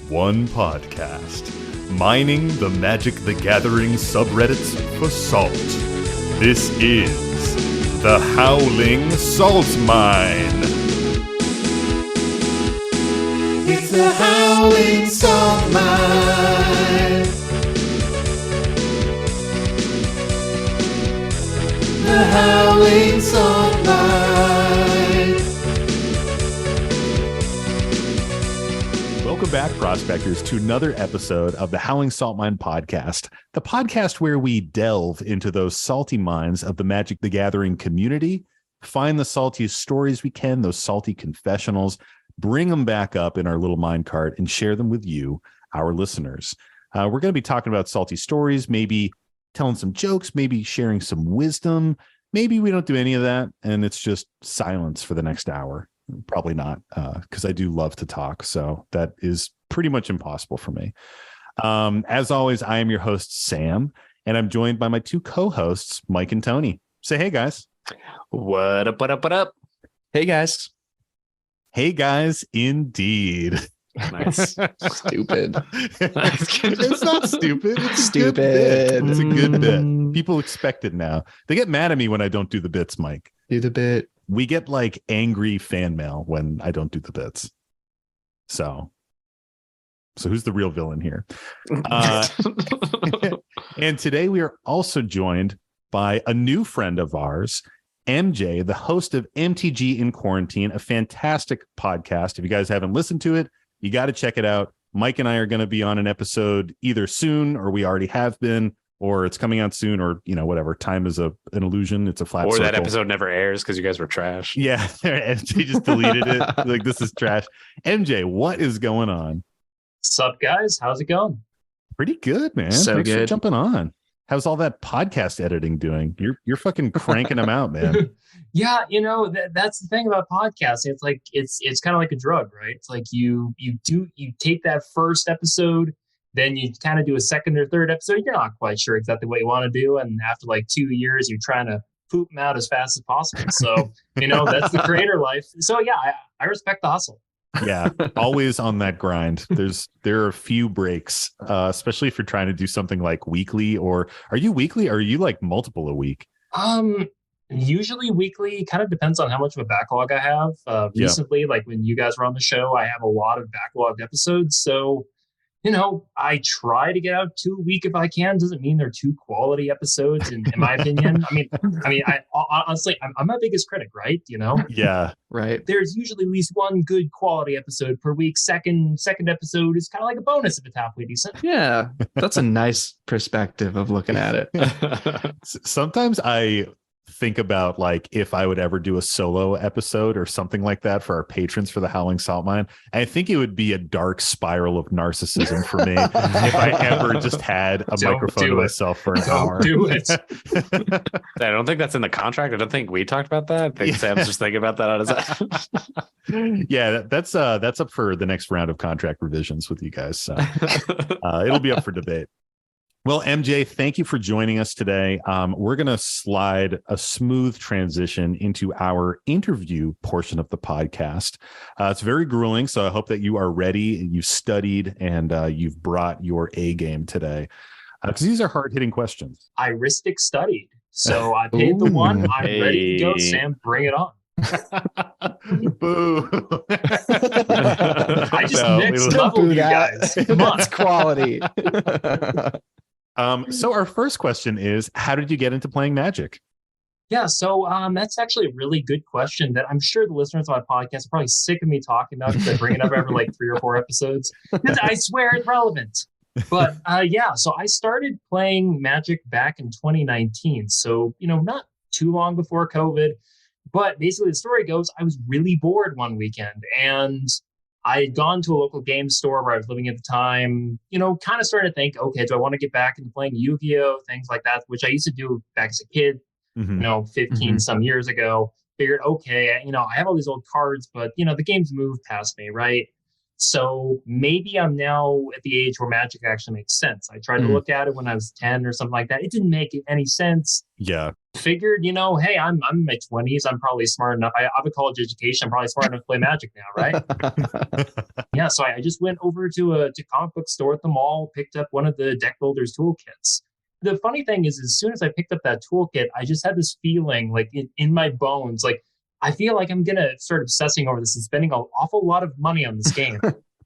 one podcast, mining the Magic the Gathering subreddits for salt. This is the Howling Salt Mine. It's the Howling Salt Mine. The Howling Salt Mine. Welcome back, prospectors, to another episode of the Howling Salt Mine podcast, the podcast where we delve into those salty mines of the Magic the Gathering community, find the saltiest stories we can, those salty confessionals, bring them back up in our little mine cart and share them with you, our listeners. We're going to be talking about salty stories, maybe telling some jokes, maybe sharing some wisdom. Maybe we don't do any of that and it's just silence for the next hour. Probably not, because I do love to talk. So that is pretty much impossible for me. As always, I am your host, Sam, and I'm joined by my two co-hosts, Mike and Tony. Say hey, guys. What up, what up, what up? Hey, guys. Hey, guys, indeed. Nice. Stupid. It's not stupid. It's Stupid. It's a good bit. People expect it now. They get mad at me when I don't do the bits, Mike. Do the bit. We get like angry fan mail when I don't do the bits. So who's the real villain here? And today we are also joined by a new friend of ours, MJ, the host of MTG In Quarantine, a fantastic podcast. If you guys haven't listened to it, you got to check it out. Mike and I are going to be on an episode either soon, or we already have been, or it's coming out soon, or, you know, whatever. Time is an illusion. It's a flat circle. Or that episode never airs because you guys were trash. Yeah, MJ just deleted it. Like, this is trash. MJ, what is going on? Sup, guys? How's it going? Pretty good, man. So Thanks for good. jumping on. How's all that podcast editing doing? You're fucking cranking them out, man. Yeah, you know, that's the thing about podcasting. It's like it's kind of like a drug, right? It's like you take that first episode, then you kind of do a second or third episode. You're not quite sure exactly what you want to do, and after like 2 years, you're trying to poop them out as fast as possible. So you know, that's the creator life. So yeah, I respect the hustle. Yeah, always on that grind. There are a few breaks, especially if you're trying to do something like weekly. Or are you weekly? Or are you like multiple a week? Usually weekly. Kind of depends on how much of a backlog I have. Recently, like when you guys were on the show, I have a lot of backlogged episodes. So, you know, I try to get out 2 a week if I can. Doesn't mean they're 2 quality episodes, in my opinion. I honestly, I'm my biggest critic, right? You know? Yeah, Right. There's usually at least one good quality episode per week. Second episode is kind of like a bonus if it's halfway decent. Yeah. That's a nice perspective of looking at it. sometimes I think about like if I would ever do a solo episode or something like that for our patrons for the Howling Salt Mine. I think it would be a dark spiral of narcissism for me if I ever just had a microphone to myself for an hour. Do it. I don't think that's in the contract. I don't think we talked about that. I think Sam's just thinking about that on his own. Yeah, that's up for the next round of contract revisions with you guys. So it'll be up for debate. Well, MJ, thank you for joining us today. We're going to slide a smooth transition into our interview portion of the podcast. It's very grueling, so I hope that you are ready and you've studied and you've brought your A game today, because these are hard-hitting questions. Iristic studied. So I paid the one. I'm ready to go. Sam, bring it on. Boo. I just next level you guys. Come on. That's quality. So our first question is, how did you get into playing Magic? Yeah, so that's actually a really good question that I'm sure the listeners of my podcast are probably sick of me talking about because I bring it up every like 3 or 4 episodes. I swear it's relevant. But yeah, so I started playing Magic back in 2019. So, you know, not too long before COVID. But basically the story goes, I was really bored one weekend and I had gone to a local game store where I was living at the time, you know, kind of started to think, okay, do I want to get back into playing Yu-Gi-Oh, things like that, which I used to do back as a kid, you know, 15 some years ago. Figured, okay, you know, I have all these old cards, but, you know, the game's moved past me, right? So maybe I'm now at the age where Magic actually makes sense. I tried to look at it when I was 10 or something like that. It didn't make any sense. Yeah. figured, hey, I'm in my 20s. I'm probably smart enough. I have a college education. I'm probably smart enough to play Magic now, right? Yeah, so I just went over to comic book store at the mall, picked up one of the deck builders toolkits. The funny thing is, as soon as I picked up that toolkit, I just had this feeling like in my bones, like I feel like I'm gonna start obsessing over this and spending an awful lot of money on this game.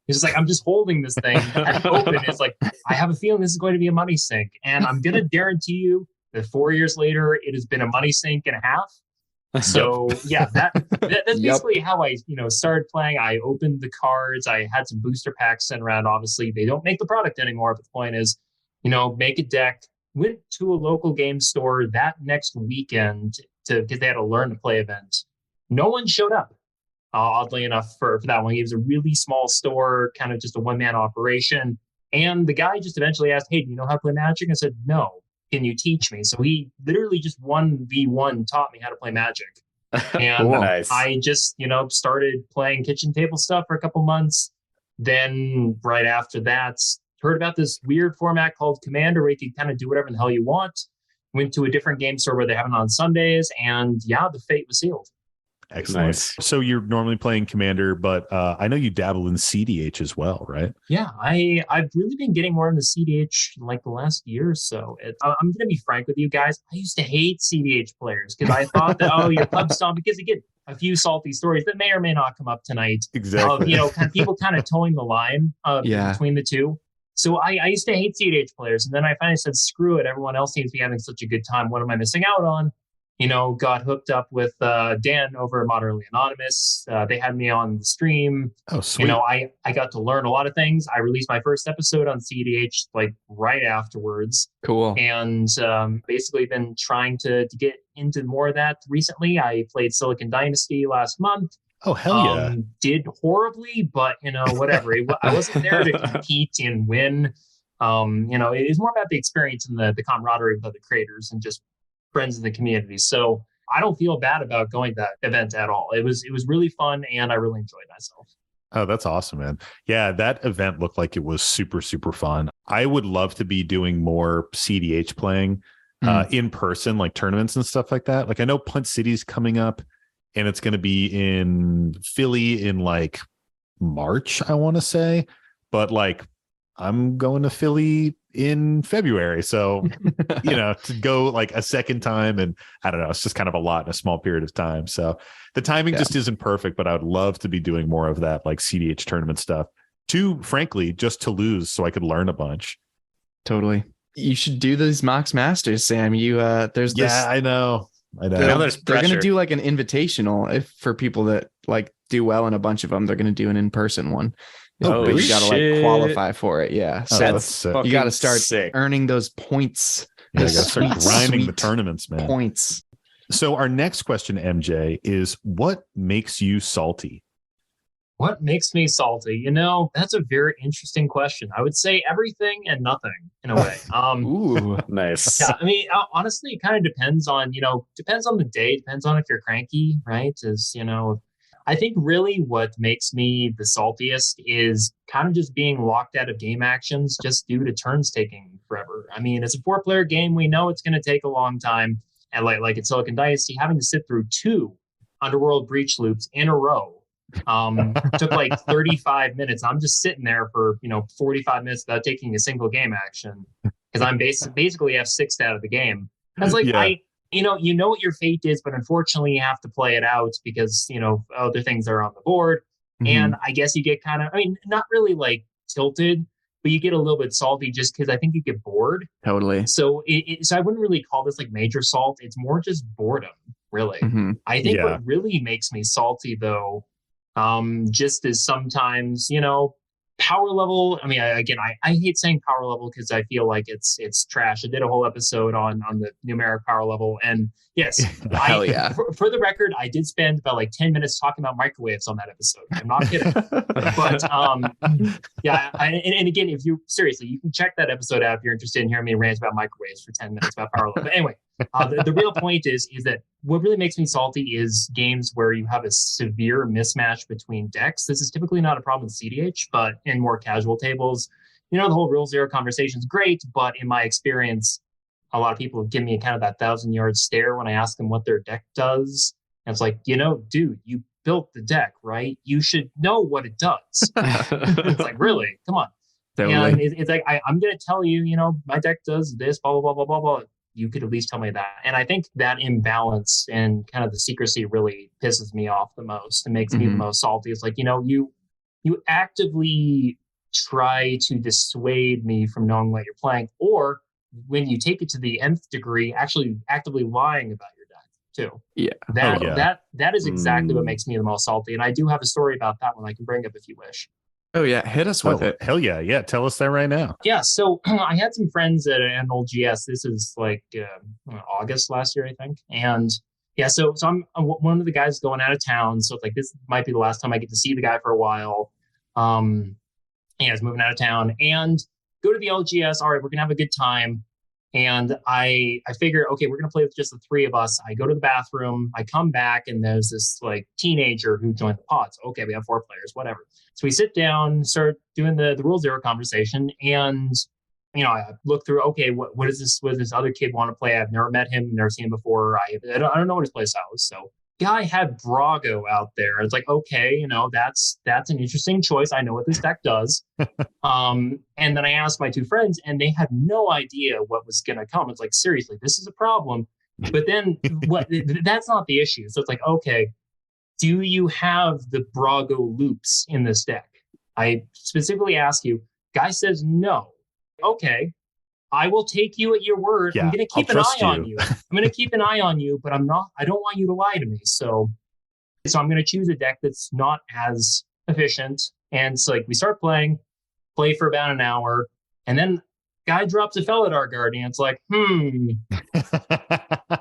It's like I'm just holding this thing and open. It's like I have a feeling this is going to be a money sink, and I'm gonna guarantee you that 4 years later, it has been a money sink and a half. So yeah, that's basically how I, started playing. I opened the cards. I had some booster packs sent around. Obviously, they don't make the product anymore, but the point is, make a deck. Went to a local game store that next weekend because they had a learn to play event. No one showed up. Oddly enough, for that one, it was a really small store, kind of just a one-man operation. And the guy just eventually asked, "Hey, do you know how to play Magic?" I said, "No. Can you teach me?" So he literally just 1v1 taught me how to play Magic. And Nice. I just, started playing kitchen table stuff for a couple months. Then right after that, heard about this weird format called Commander where you can kind of do whatever the hell you want. Went to a different game store where they have it on Sundays. And yeah, the fate was sealed. Excellent. Nice. So you're normally playing Commander, but I know you dabble in cEDH as well, right? Yeah, I've really been getting more into cEDH in like the last year or so. I'm going to be frank with you guys. I used to hate cEDH players because I thought that, you're pub stomp, because you get a few salty stories that may or may not come up tonight. Exactly. Kind of people kind of towing the line between the two. So I used to hate cEDH players. And then I finally said, screw it. Everyone else seems to be having such a good time. What am I missing out on? Got hooked up with Dan over at Moderately Anonymous. They had me on the stream. Oh, sweet. I got to learn a lot of things. I released my first episode on cEDH like right afterwards. Cool. And basically been trying to get into more of that recently. I played Silicon Dynasty last month. Oh, hell yeah. Did horribly, but, whatever. I wasn't there to compete and win. It is more about the experience and the camaraderie with other creators and just friends in the community. So I don't feel bad about going to that event at all. It was really fun and I really enjoyed myself. Oh, that's awesome, man. Yeah, that event looked like it was super, super fun. I would love to be doing more cEDH playing in person, like tournaments and stuff like that. Like I know Punt City's coming up and it's going to be in Philly in like March, I want to say. But like I'm going to Philly in February. So, to go like a second time and I don't know, it's just kind of a lot in a small period of time. So the timing just isn't perfect, but I would love to be doing more of that like cEDH tournament stuff frankly, just to lose so I could learn a bunch. Totally. You should do these Mox Masters, Sam. There's this. Yeah, I know. They're going to do like an invitational for people that like do well in a bunch of them. They're going to do an in-person one. But you got to like qualify for it. Yeah. So you got to start earning those points. Yeah, you got to start grinding the tournaments, man. Points. So our next question, MJ, is what makes you salty? What makes me salty? That's a very interesting question. I would say everything and nothing in a way. Ooh, nice. Yeah, I mean, honestly, it kind of depends on the day, depends on if you're cranky, right? I think really what makes me the saltiest is kind of just being locked out of game actions just due to turns taking forever. I mean, it's a 4-player game. We know it's going to take a long time. And like in Silicon Dynasty, having to sit through 2 Underworld Breach loops in a row took like 35 minutes. I'm just sitting there for, 45 minutes without taking a single game action because I'm basically F6'd out of the game. I was like, you know what your fate is, but unfortunately you have to play it out because, other things are on the board. Mm-hmm. And I guess you get kind of, not really like tilted, but you get a little bit salty just because I think you get bored. Totally. So so I wouldn't really call this like major salt. It's more just boredom, really. Mm-hmm. I think what really makes me salty though, just is sometimes, power level. I mean, I hate saying power level because I feel like it's trash. I did a whole episode on the numeric power level, and yes, hell yeah. For the record, I did spend about like 10 minutes talking about microwaves on that episode. I'm not kidding. But and again, if you seriously, you can check that episode out if you're interested in hearing me rant about microwaves for 10 minutes about power level. But anyway, the real point is that what really makes me salty is games where you have a severe mismatch between decks. This is typically not a problem with cEDH, but in more casual tables, the whole rule zero conversation is great, but in my experience, a lot of people give me kind of that 1,000-yard stare when I ask them what their deck does. And it's like, dude, you built the deck, right? You should know what it does. It's like, really? Come on. Totally. And it's like, I'm going to tell you, my deck does this, blah, blah, blah, blah, blah, blah. You could at least tell me that. And I think that imbalance and kind of the secrecy really pisses me off the most and makes me the most salty. It's like, you actively try to dissuade me from knowing what you're playing, or when you take it to the nth degree, actually actively lying about your deck too. Yeah. That is exactly what makes me the most salty. And I do have a story about that one I can bring up if you wish. Oh yeah, hit us with it. Hell yeah, yeah. Tell us that right now. Yeah, so I had some friends at an old GS. This is like August last year, I think. And yeah, so I'm one of the guys going out of town. So it's like this might be the last time I get to see the guy for a while. He's moving out of town, and go to the LGS. All right, we're gonna have a good time. And I figure, okay, we're gonna play with just the three of us. I go to the bathroom, I come back, and there's this like teenager who joined the pod. So okay, we have 4 players, whatever. So we sit down, start doing the Rule Zero conversation, and I look through, okay, what does this other kid want to play? I've never met him, never seen him before. I don't know what his play style is. So guy had Brago out there. It's like, okay, that's an interesting choice. I know what this deck does. And then I asked my 2 friends, and they had no idea what was going to come. It's like, seriously, this is a problem. But then that's not the issue. So it's like, okay, do you have the Brago loops in this deck? I specifically ask you. Guy says no. Okay, I will take you at your word. Yeah, I'm going to keep an eye on you. I'm going to keep an eye on you, but I don't want you to lie to me. So I'm going to choose a deck that's not as efficient. And it's like, we start play for about an hour, and then guy drops a Felidar Guardian. It's like,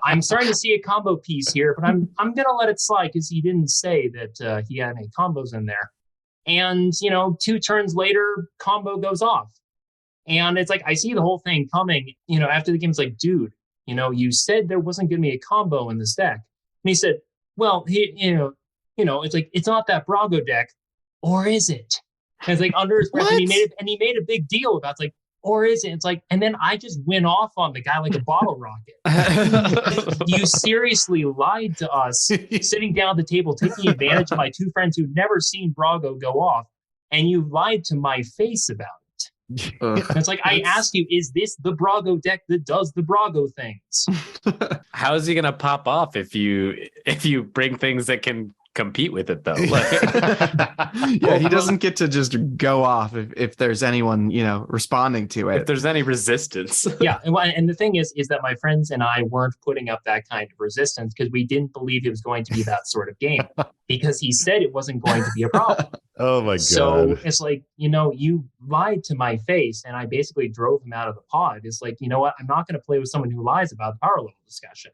I'm starting to see a combo piece here, but I'm going to let it slide because he didn't say that he had any combos in there. And, 2 turns later, combo goes off. And it's like, I see the whole thing coming, after the game. It's like, dude, you said there wasn't going to be a combo in this deck. And he said, well, it's like, it's not that Brago deck, or is it? And it's like under his breath, and he made a big deal about, it's like, or is it? It's like, and then I just went off on the guy like a bottle rocket. You seriously lied to us, sitting down at the table, taking advantage of my 2 friends who'd never seen Brago go off, and you lied to my face about it. It's like, I asked you, is this the Brago deck that does the Brago things? How is he gonna pop off if you bring things that can compete with it though? Yeah, he doesn't get to just go off if there's anyone responding to it, if there's any resistance. Yeah, and the thing is that my friends and I weren't putting up that kind of resistance because we didn't believe it was going to be that sort of game, because he said it wasn't going to be a problem. Oh my god. So it's like, you lied to my face, and I basically drove him out of the pod. It's like, you know what, I'm not going to play with someone who lies about the power level discussion.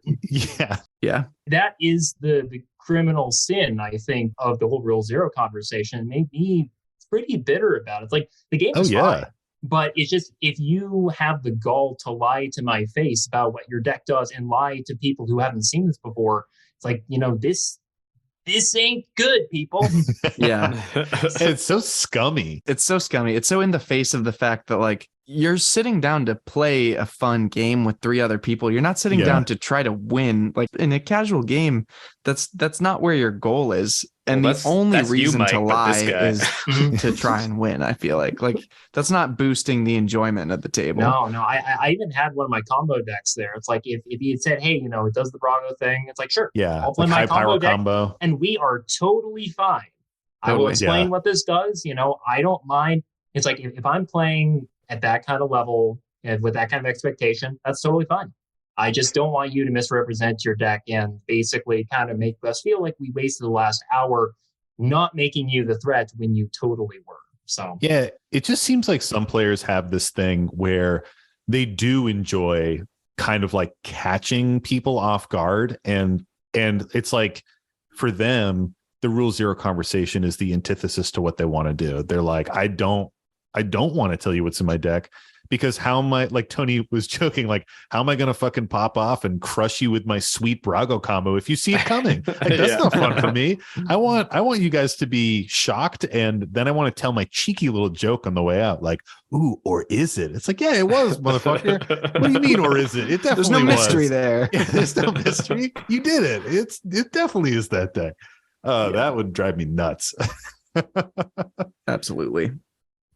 Yeah, that is the criminal sin, I think, of the whole Rule Zero conversation. It made me pretty bitter about it. It's like, the game is fine, but it's just, if you have the gall to lie to my face about what your deck does and lie to people who haven't seen this before, it's like, this ain't good, people. Yeah. It's so scummy. It's so scummy. It's so in the face of the fact that, like, you're sitting down to play a fun game with 3 other people. You're not sitting down to try to win. Like, in a casual game, that's not where your goal is. And the only reason to lie is to try and win. I feel like that's not boosting the enjoyment at the table. No. I even had one of my combo decks there. It's like, if he had said, hey, it does the Brago thing, it's like, sure. Yeah. I'll play my combo deck, and we are totally fine. I will explain what this does. I don't mind. It's like, if I'm playing at that kind of level and with that kind of expectation, that's totally fine. I just don't want you to misrepresent your deck and basically kind of make us feel like we wasted the last hour not making you the threat when you totally were. So yeah, it just seems like some players have this thing where they do enjoy kind of like catching people off guard, and it's like, for them, the Rule Zero conversation is the antithesis to what they want to do. They're like, I don't want to tell you what's in my deck, Because how am I, like Tony was joking, like, how am I going to fucking pop off and crush you with my sweet Brago combo if you see it coming? Like, that's not fun for me. I want you guys to be shocked, and then I want to tell my cheeky little joke on the way out, like, ooh, or is it? It's like, yeah, it was, motherfucker. What do you mean, or is it? It definitely was. There's no mystery there. There's no mystery. You did it. It definitely is that day. That would drive me nuts. Absolutely.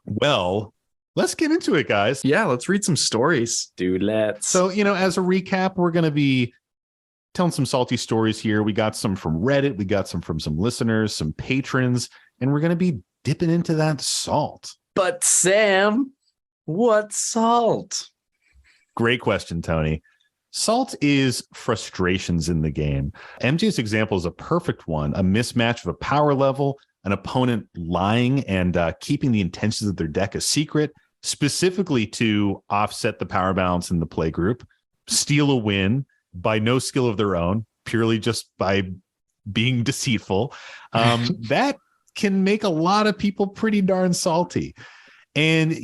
Well, let's get into it, guys. Yeah, let's read some stories. Let's. So, as a recap, we're going to be telling some salty stories here. We got some from Reddit. We got some from some listeners, some patrons, and we're going to be dipping into that salt. But Sam, what salt? Great question, Tony. Salt is frustrations in the game. MJ's example is a perfect one, a mismatch of a power level, an opponent lying and keeping the intentions of their deck a secret, specifically to offset the power balance in the play group, steal a win by no skill of their own, purely just by being deceitful. That can make a lot of people pretty darn salty. And,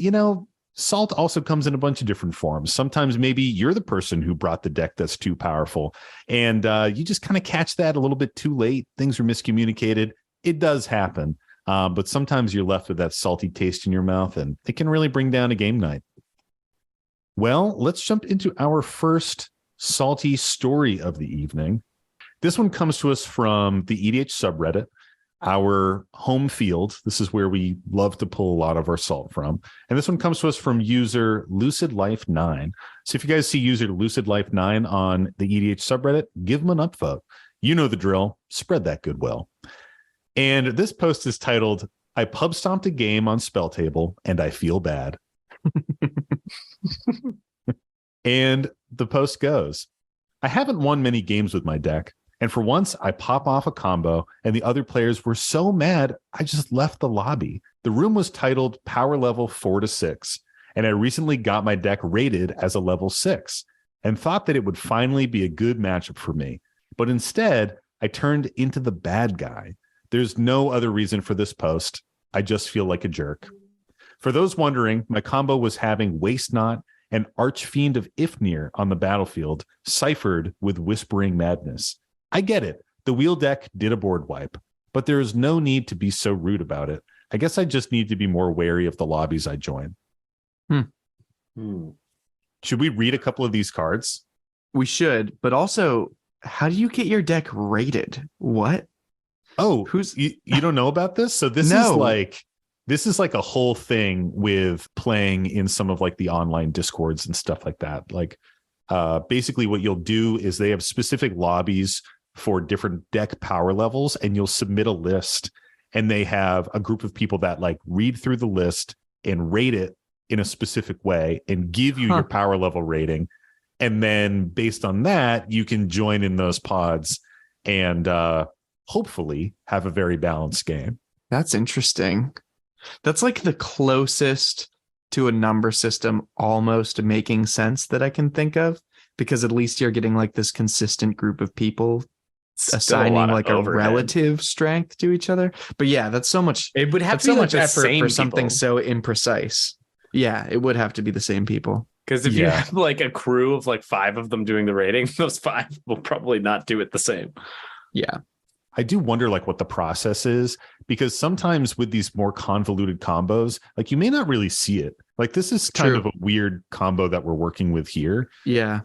salt also comes in a bunch of different forms. Sometimes maybe you're the person who brought the deck that's too powerful, and you just kind of catch that a little bit too late. Things are miscommunicated. It does happen. But sometimes you're left with that salty taste in your mouth, and it can really bring down a game night. Well, let's jump into our first salty story of the evening. This one comes to us from the EDH subreddit, our home field. This is where we love to pull a lot of our salt from. And this one comes to us from user Lucid Life 9. So if you guys see user Lucid Life 9 on the EDH subreddit, give them an upvote. You know the drill. Spread that goodwill. And this post is titled, I pub stomped a game on Spell Table and I feel bad. And the post goes, I haven't won many games with my deck. And for once, I pop off a combo and the other players were so mad, I just left the lobby. The room was titled Power Level 4 to 6. And I recently got my deck rated as a level 6 and thought that it would finally be a good matchup for me. But instead, I turned into the bad guy. There's no other reason for this post. I just feel like a jerk. For those wondering, my combo was having Waste Not and Archfiend of Ifnir on the battlefield, ciphered with Whispering Madness. I get it. The wheel deck did a board wipe, but there is no need to be so rude about it. I guess I just need to be more wary of the lobbies I join. Should we read a couple of these cards? We should, but also, how do you get your deck rated? What? Oh, you don't know about this? So this is like a whole thing with playing in some of like the online discords and stuff like that. Like basically what you'll do is they have specific lobbies for different deck power levels, and you'll submit a list, and they have a group of people that like read through the list and rate it in a specific way and give you your power level rating. And then based on that, you can join in those pods and hopefully have a very balanced game. That's interesting. That's like the closest to a number system almost making sense that I can think of, because at least you're getting like this consistent group of people assigning like a relative strength to each other. But yeah, that's so much. It would have so much effort for something so imprecise. Yeah, it would have to be the same people. Because if you have like a crew of like 5 of them doing the rating, those 5 will probably not do it the same. Yeah. I do wonder like what the process is, because sometimes with these more convoluted combos, like you may not really see it. Like this is kind of a weird combo that we're working with here. Yeah.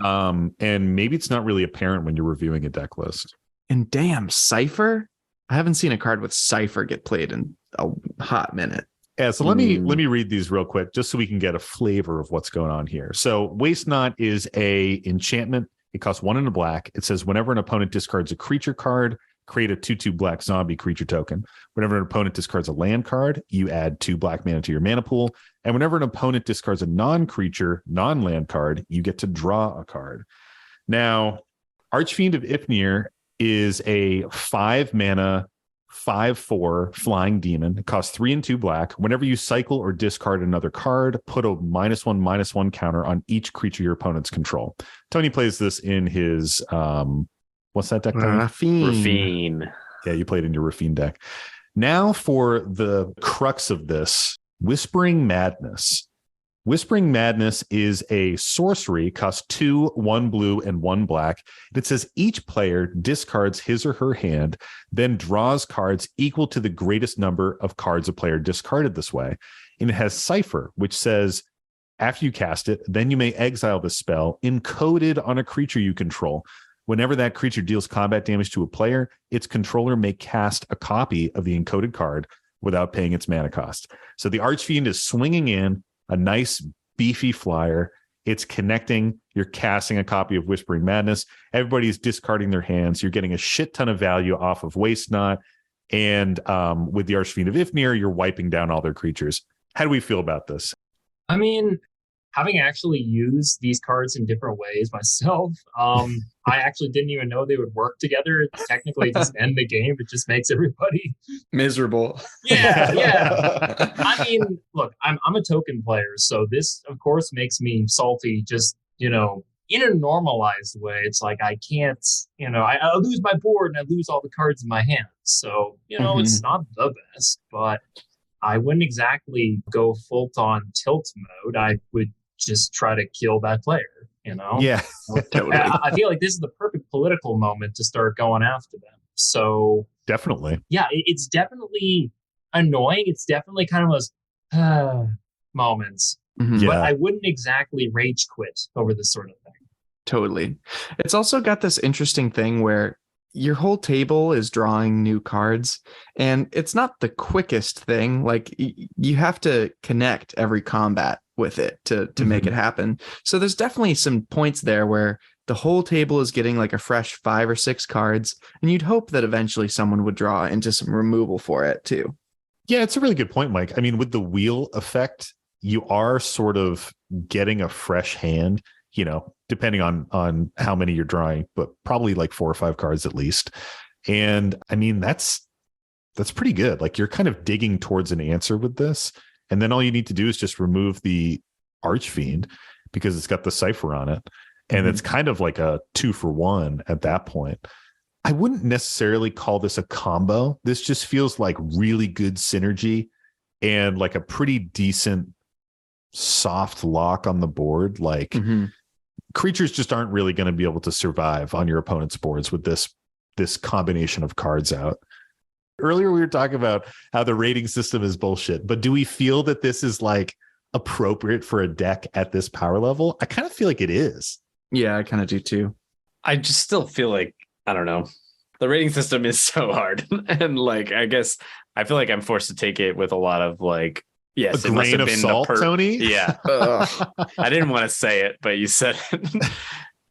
And maybe it's not really apparent when you're reviewing a deck list. And damn, Cypher? I haven't seen a card with Cypher get played in a hot minute. Yeah, so let me read these real quick just so we can get a flavor of what's going on here. So Waste Not is a enchantment. It costs 1 and a black. It says whenever an opponent discards a creature card, create a 2/2 black zombie creature token. Whenever an opponent discards a land card, you add 2 black mana to your mana pool. And whenever an opponent discards a non-creature, non-land card, you get to draw a card. Now, Archfiend of Ifnir is a 5 mana, 5/4 flying demon. It costs 3 and 2 black. Whenever you cycle or discard another card, put a -1/-1 counter on each creature your opponents control. Tony plays this in his what's that deck? Rafine. Yeah, you played in your Rafine deck. Now for the crux of this, Whispering Madness. Whispering Madness is a sorcery, costs 2, 1 blue, and 1 black. It says each player discards his or her hand, then draws cards equal to the greatest number of cards a player discarded this way. And it has Cipher, which says after you cast it, then you may exile the spell encoded on a creature you control. Whenever that creature deals combat damage to a player, its controller may cast a copy of the encoded card without paying its mana cost. So the Archfiend is swinging in, a nice beefy flyer. It's connecting. You're casting a copy of Whispering Madness. Everybody's discarding their hands. You're getting a shit ton of value off of Waste Not. And with the Archfiend of Ifnir, you're wiping down all their creatures. How do we feel about this? I mean, having actually used these cards in different ways myself, I actually didn't even know they would work together. Technically, just end the game. It just makes everybody miserable. Yeah. I mean, look, I'm a token player, so this, of course, makes me salty. Just in a normalized way, it's like I can't. I lose my board and I lose all the cards in my hands. So it's not the best, but I wouldn't exactly go full-on tilt mode. I would just try to kill that player. Yeah, totally. I feel like this is the perfect political moment to start going after them. So definitely, yeah, it's definitely annoying. It's definitely kind of those moments, but I wouldn't exactly rage quit over this sort of thing. Totally. It's also got this interesting thing where your whole table is drawing new cards, and it's not the quickest thing. Like you have to connect every combat with it to make it happen. So there's definitely some points there where the whole table is getting like a fresh 5 or 6 cards, and you'd hope that eventually someone would draw into some removal for it too. Yeah, it's a really good point, Mike. I mean, with the wheel effect, you are sort of getting a fresh hand, depending on how many you're drawing, but probably like 4 or 5 cards at least. And I mean, that's pretty good. Like you're kind of digging towards an answer with this. And then all you need to do is just remove the Archfiend because it's got the Cipher on it. And it's kind of like a 2-for-1 at that point. I wouldn't necessarily call this a combo. This just feels like really good synergy and like a pretty decent soft lock on the board. Like creatures just aren't really going to be able to survive on your opponent's boards with this combination of cards out. Earlier, we were talking about how the rating system is bullshit, but do we feel that this is like appropriate for a deck at this power level? I kind of feel like it is. Yeah, I kind of do too. I just still feel like, I don't know. The rating system is so hard. And like, I guess I feel like I'm forced to take it with a lot of like, yes, a grain of salt, Tony. Yeah. I didn't want to say it, but you said it.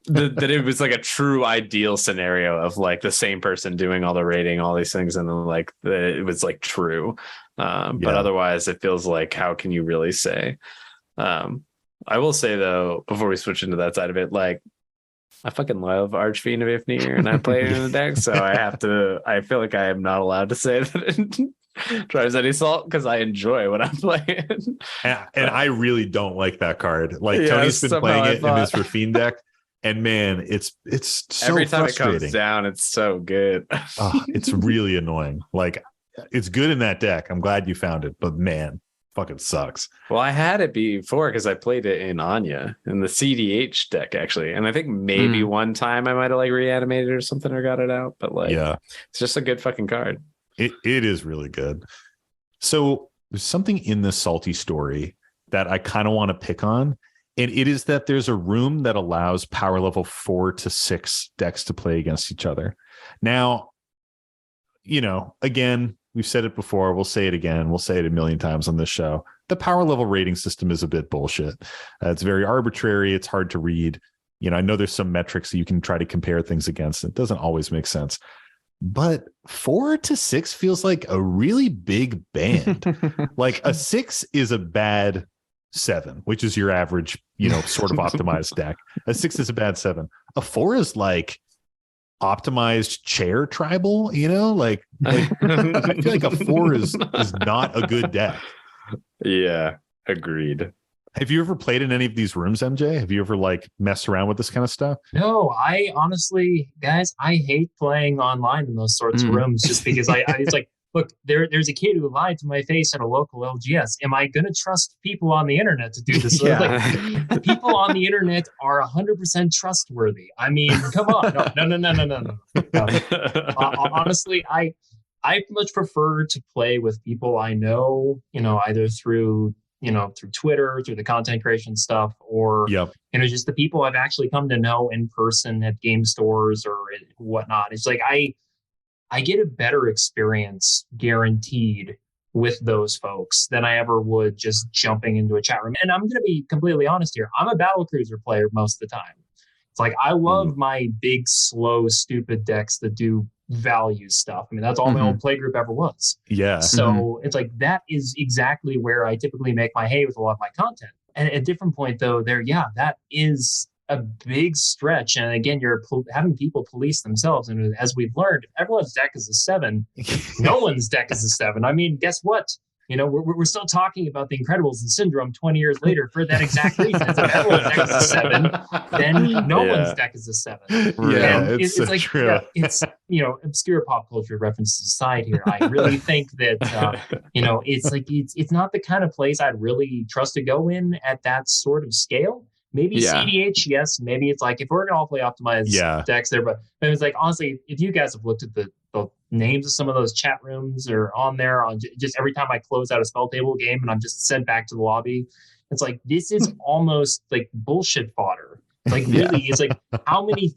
That it was like a true ideal scenario of like the same person doing all the rating, all these things, and then like it was like true. But otherwise, it feels like, how can you really say? I will say though, before we switch into that side of it, like I fucking love Archfiend of Ifnir, and I play it in the deck, so I feel like I am not allowed to say that it drives any salt because I enjoy what I'm playing. And I really don't like that card. Like Tony's been playing it in his Rafine deck. And man, it's so every time frustrating. It comes down, it's so good. It's really annoying. Like it's good in that deck. I'm glad you found it, but man, fucking sucks. Well, I had it before because I played it in Anya in the cEDH deck actually, and I think maybe one time I might have like reanimated or something or got it out. But like, it's just a good fucking card. It is really good. So there's something in this salty story that I kind of want to pick on. And it is that there's a room that allows power level 4 to 6 decks to play against each other. Now, again, we've said it before. We'll say it again. We'll say it a million times on this show. The power level rating system is a bit bullshit. It's very arbitrary. It's hard to read. I know there's some metrics that you can try to compare things against. It doesn't always make sense. But 4 to 6 feels like a really big band. Like a 6 is a bad 7, which is your average, sort of optimized deck. A 6 is a bad 7. A 4 is like optimized chair tribal, like I feel like a 4 is not a good deck. Yeah, agreed. Have you ever played in any of these rooms, MJ? Have you ever like messed around with this kind of stuff? No, I honestly, guys, I hate playing online in those sorts of rooms just because it's like look, there's a kid who lied to my face at a local LGS. Am I going to trust people on the internet to do this? Yeah. Like, people on the internet are 100% trustworthy. I mean, come on. No. Honestly, I much prefer to play with people I know, either through Twitter, through the content creation stuff, or, just the people I've actually come to know in person at game stores or whatnot. It's like, I get a better experience guaranteed with those folks than I ever would just jumping into a chat room. And I'm going to be completely honest here. I'm a battlecruiser player most of the time. It's like, I love my big, slow, stupid decks that do value stuff. I mean, that's all my old playgroup ever was. Yeah. So it's like, that is exactly where I typically make my hay with a lot of my content. And at a different point though, that is a big stretch. And again, you're having people police themselves. And as we've learned, if everyone's deck is a 7, no one's deck is a 7. I mean, guess what? We're still talking about the Incredibles and Syndrome 20 years later for that exact reason. If everyone's deck is a 7, then no one's deck is a 7. Yeah, and it's so like, true. Yeah, it's, obscure pop culture references aside here. I really think that, it's like, it's not the kind of place I'd really trust to go in at that sort of scale. Maybe cEDH, yes. Maybe it's like, if we're going to all play optimized decks there, but it's like, honestly, if you guys have looked at the names of some of those chat rooms or on there, on just every time I close out a spell table game and I'm just sent back to the lobby, it's like, this is almost like bullshit fodder. Like, really, it's like, how many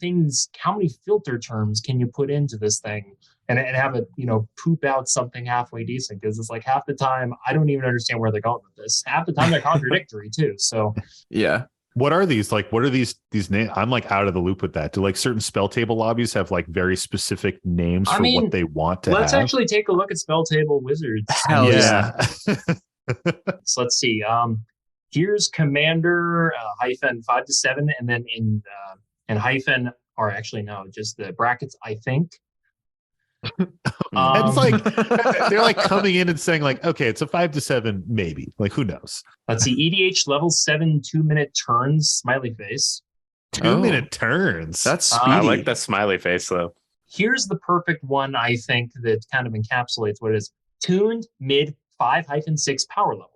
filter terms can you put into this thing and have it, poop out something halfway decent? Because it's like, half the time, I don't even understand where they're going with this. Half the time, they're contradictory too. So, yeah. What are these? Like, what are these names? I'm like out of the loop with that. Do like certain spell table lobbies have like very specific names for what they want to have? Let's actually take a look at spell table wizards. Hell yeah. So let's see. Here's Commander hyphen 5 to 7, and then in hyphen, or actually no, just the brackets, I think. It's like they're like coming in and saying like, okay, it's a 5 to 7, maybe. Like, who knows? Let's see. EDH level 7 2-minute turns, smiley face. 2-minute turns. That's speedy. I like that smiley face though. Here's the perfect one, I think, that kind of encapsulates what it is. Tuned mid 5-6 power level.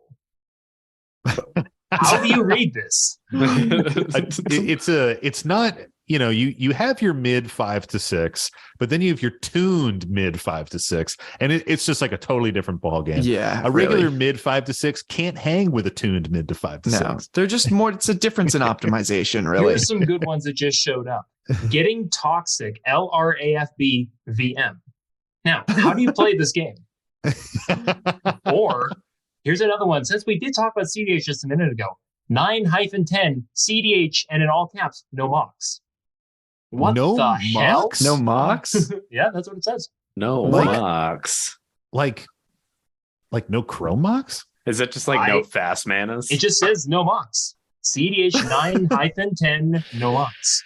How do you read this? It's not, you have your mid 5 to 6, but then you have your tuned mid 5 to 6, and it's just like a totally different ball game. Yeah, a regular mid 5 to 6 can't hang with a tuned mid to 5 to 6. They're just more. It's a difference in optimization, really. Here's some good ones that just showed up. Getting Toxic, LRAFB VM. Now, how do you play this game? Or here's another one. Since we did talk about cEDH just a minute ago, 9-10 cEDH, and in all caps, no mocks. What no the hell? No mocks? Yeah, that's what it says. No mocks. Like no chrome mocks? Is it just like no fast manas? It just says no mocks. cEDH 9-10, no mocks.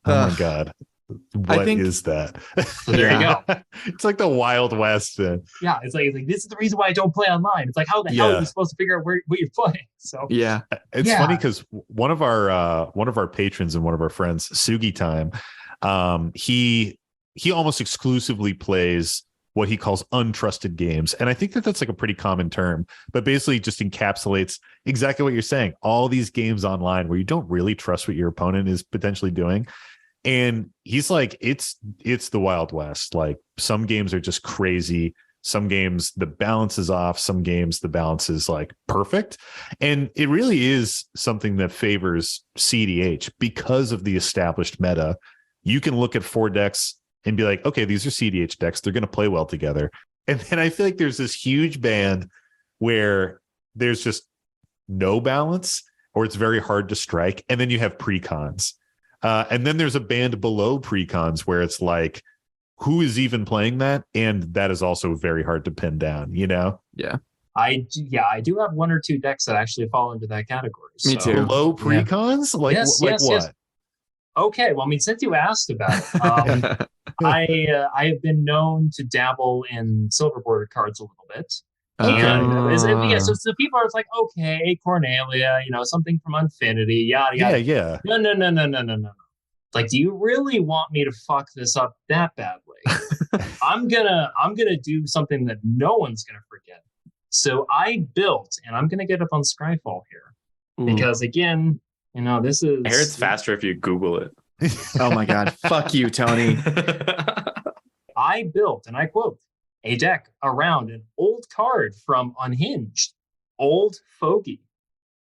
Oh my god. What is that? So there you go. It's like the Wild West. Yeah, it's like this is the reason why I don't play online. It's like, how the hell are we supposed to figure out what you're playing? So it's funny because one of our patrons and one of our friends, Sugi Time, he almost exclusively plays what he calls untrusted games, and I think that's like a pretty common term, but basically just encapsulates exactly what you're saying. All these games online where you don't really trust what your opponent is potentially doing. And he's like, it's the Wild West. Like, some games are just crazy. Some games the balance is off. Some games the balance is like perfect. And it really is something that favors cEDH because of the established meta. You can look at 4 decks and be like, okay, these are cEDH decks. They're going to play well together. And then I feel like there's this huge band where there's just no balance, or it's very hard to strike. And then you have precons. And then there's a band below precons where it's like, who is even playing that? And that is also very hard to pin down, Yeah. I do have 1 or 2 decks that actually fall into that category. Me too. Below precons? Yeah. Like, yes, what? Yes. Okay. Well, I mean, since you asked about it, I have been known to dabble in silver bordered cards a little bit. So people are like, okay, Cornelia, something from Infinity, yada yada. Yeah. No. Like, do you really want me to fuck this up that badly? I'm gonna do something that no one's gonna forget. So I built, and I'm gonna get up on Scryfall here because again, this is. I hear it's faster if you Google it. Oh my God! Fuck you, Tony. I built, and I quote, a deck around an old card from Unhinged, Old Fogey.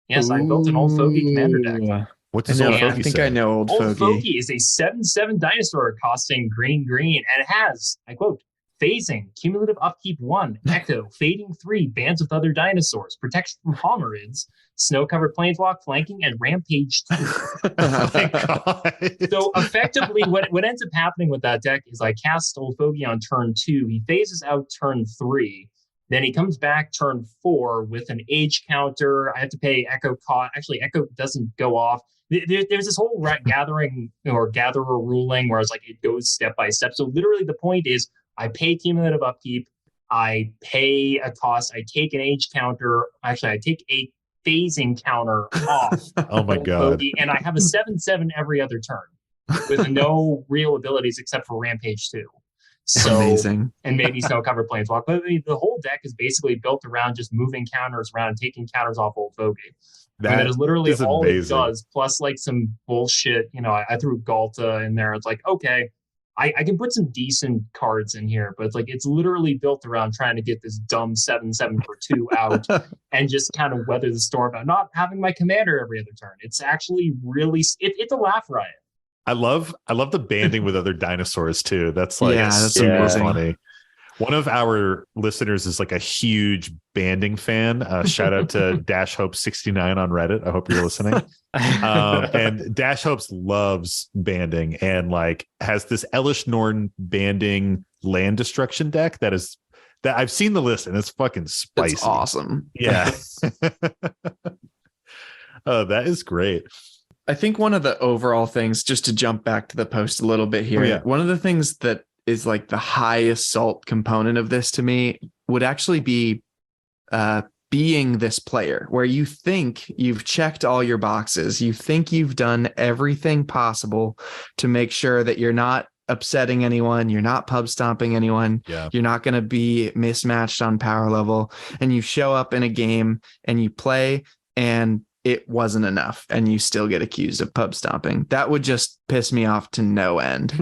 Yes, I built an Old Fogey commander deck. What's his Old Fogey? I think I know Old Fogey. Old Fogey is a 7/7 dinosaur costing green, and it has, I quote, phasing, cumulative upkeep 1, echo, fading 3, bands with other dinosaurs, protection from homerids, snow-covered planeswalk, flanking, and rampage 2. Oh my God. So effectively, what ends up happening with that deck is I cast Old Fogey on turn 2, he phases out turn 3, then he comes back turn 4 with an age counter. I have to pay Echo cost. Actually, Echo doesn't go off. There's this whole gathering or gatherer ruling where it's like it goes step by step. So literally the point is I pay cumulative upkeep, I pay a cost, I take an age counter. Actually, I take a phasing counter off. Oh my God. Fogey, and I have a 7/7 every other turn with no real abilities except for Rampage 2. So amazing. And maybe snow-covered planeswalk. But the whole deck is basically built around just moving counters around and taking counters off Old Fogey. That is literally all amazing. It does, plus like some bullshit. I threw Galta in there. It's like, okay, I can put some decent cards in here, but it's literally built around trying to get this dumb 7/7 for 2 out and just kind of weather the storm out, not having my commander every other turn. It's actually really, it's a laugh riot. I love the banding with other dinosaurs too. That's like, that's super funny. One of our listeners is like a huge banding fan. Shout out to Dash Hope 69 on Reddit. I hope you're listening. And Dash Hopes loves banding and like has this Elish Norn banding land destruction deck that I've seen the list and it's fucking spicy. It's awesome. Yeah. Oh, that is great. I think one of the overall things, just to jump back to the post a little bit here, one of the things that is like the high assault component of this to me would actually be being this player where you think you've checked all your boxes. You think you've done everything possible to make sure that you're not upsetting anyone. You're not pub stomping anyone. Yeah. You're not going to be mismatched on power level. And you show up in a game and you play and it wasn't enough and you still get accused of pub stomping. That would just piss me off to no end.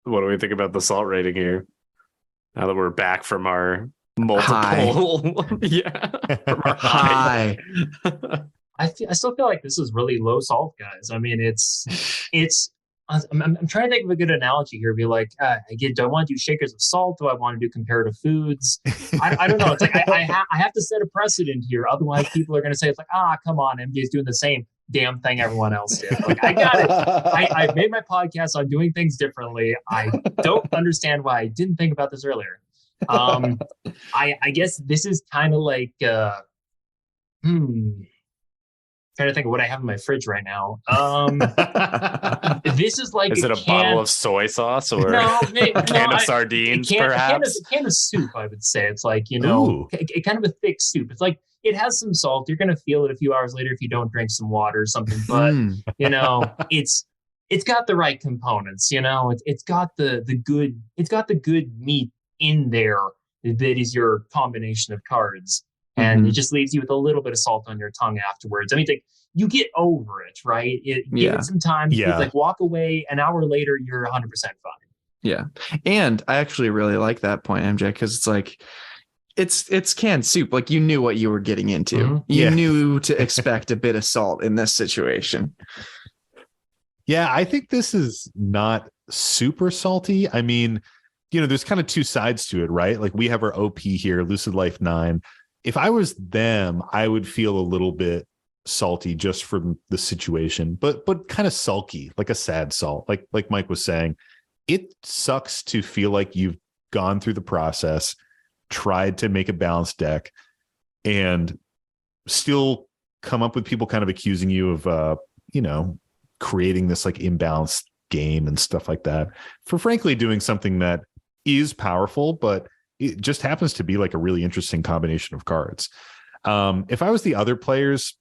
What do we think about the salt rating here? Now that we're back from our multiple, from our high. I still feel like this is really low salt, guys. I mean, it's. I'm trying to think of a good analogy here. Be like, again, do I want to do shakers of salt? Do I want to do comparative foods? I don't know. It's like I have to set a precedent here. Otherwise, people are going to say it's like, come on, MJ's doing the same damn thing everyone else did. Like, I got it. I've made my podcast. I'm doing things differently. I don't understand why I didn't think about this earlier. I guess this is kind of like trying to think of what I have in my fridge right now. This is like is it a bottle of soy sauce or a can of sardines, perhaps? A can of soup, I would say. It's like, kind of a thick soup. It's like it has some salt. You're going to feel it a few hours later if you don't drink some water or something. But, it's got the right components, it's got the good meat in there that is your combination of cards. And it just leaves you with a little bit of salt on your tongue afterwards. I mean, you get over it, right? Give it some time. You like walk away. An hour later, you're 100% fine. Yeah. And I actually really like that point, MJ, because it's like, it's canned soup. Like you knew what you were getting into. Mm-hmm. You knew to expect a bit of salt in this situation. Yeah, I think this is not super salty. I mean, there's kind of two sides to it, right? Like we have our OP here, Lucid Life 9. If I was them, I would feel a little bit salty just from the situation, but kind of sulky, like a sad salt. Like Mike was saying, it sucks to feel like you've gone through the process, tried to make a balanced deck, and still come up with people kind of accusing you of, creating this like imbalanced game and stuff like that for frankly doing something that is powerful, but it just happens to be like a really interesting combination of cards. If I was the other players,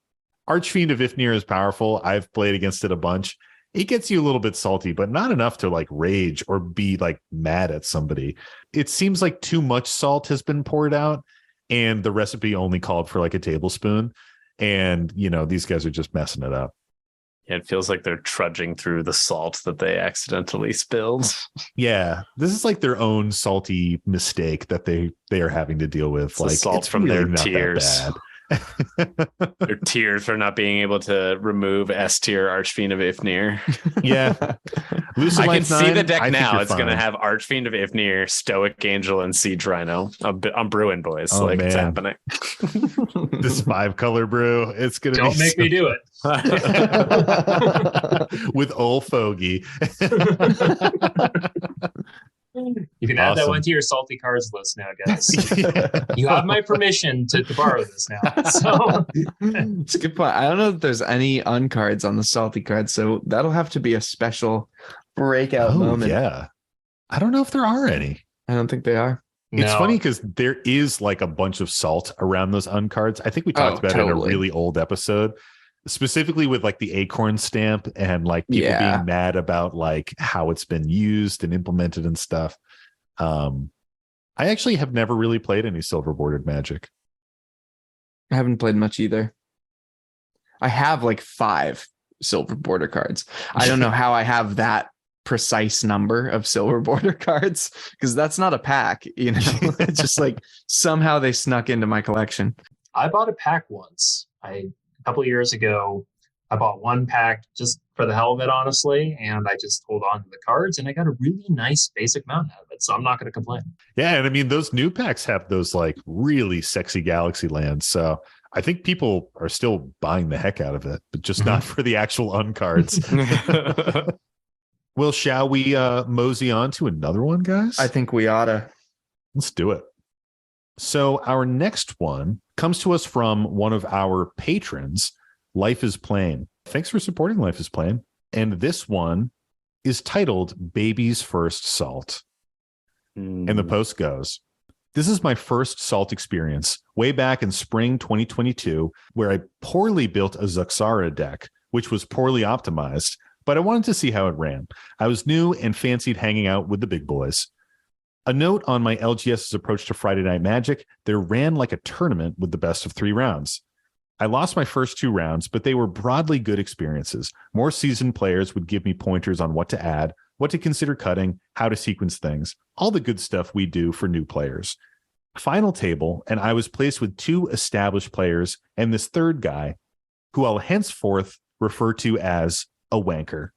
Archfiend of Ifnir is powerful. I've played against it a bunch. It gets you a little bit salty, but not enough to like rage or be like mad at somebody. It seems like too much salt has been poured out and the recipe only called for like a tablespoon. And, you know, these guys are just messing it up. Yeah, it feels like they're trudging through the salt that they accidentally spilled. Yeah, this is like their own salty mistake that they are having to deal with. It's like salt it's from really their tears. Their tears for not being able to remove S tier Archfiend of Ifnir. Yeah, I can see the deck now. It's going to have Archfiend of Ifnir, Stoic Angel, and Siege Rhino. I'm brewing, boys. Oh, like man. It's happening. This 5-color brew. It's going to Don't make me do it. With Old Fogey. You can add that one to your salty cards list now, guys. You have my permission to borrow this now. So it's a good point. I don't know if there's any uncards on the salty cards, so that'll have to be a special breakout moment. Yeah, I don't know if there are any. I don't think they are. It's funny because there is like a bunch of salt around those uncards. I think we talked about it in a really old episode, specifically with like the acorn stamp and like people being mad about like how it's been used and implemented and stuff. I actually have never really played any silver bordered Magic. I haven't played much either. I have like 5 silver border cards. I don't know how I have that precise number of silver border cards because that's not a pack, you know. It's just like somehow they snuck into my collection. I bought a pack once. A couple of years ago, I bought one pack just for the hell of it, honestly, and I just hold on to the cards, and I got a really nice basic mount out of it, so I'm not going to complain. Yeah, and I mean, those new packs have those like really sexy galaxy lands, so I think people are still buying the heck out of it, but just not for the actual uncards. Well, shall we mosey on to another one, guys? I think we oughta. Let's do it. So our next one comes to us from one of our patrons, Life is Plain. Thanks for supporting Life is Plain. And this one is titled Baby's First Salt. And the post goes, this is my first salt experience way back in spring 2022, where I poorly built a Zuxara deck, which was poorly optimized, but I wanted to see how it ran. I was new and fancied hanging out with the big boys. A note on my LGS's approach to Friday Night Magic, they ran like a tournament with the best of 3 rounds. I lost my first 2 rounds, but they were broadly good experiences. More seasoned players would give me pointers on what to add, what to consider cutting, how to sequence things, all the good stuff we do for new players. Final table, and I was placed with 2 established players and this third guy, who I'll henceforth refer to as a wanker.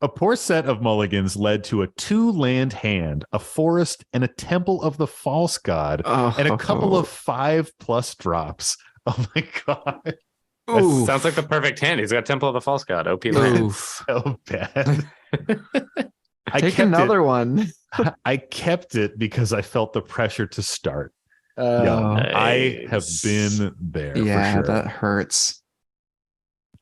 A poor set of mulligans led to a 2-land hand, a forest, and a temple of the false god, and a couple of 5+ drops. Oh my god. Sounds like the perfect hand. He's got Temple of the False God. OP land. So bad. Take another one. I kept it because I felt the pressure to start. Nice. I have been there. Yeah, for sure. that hurts.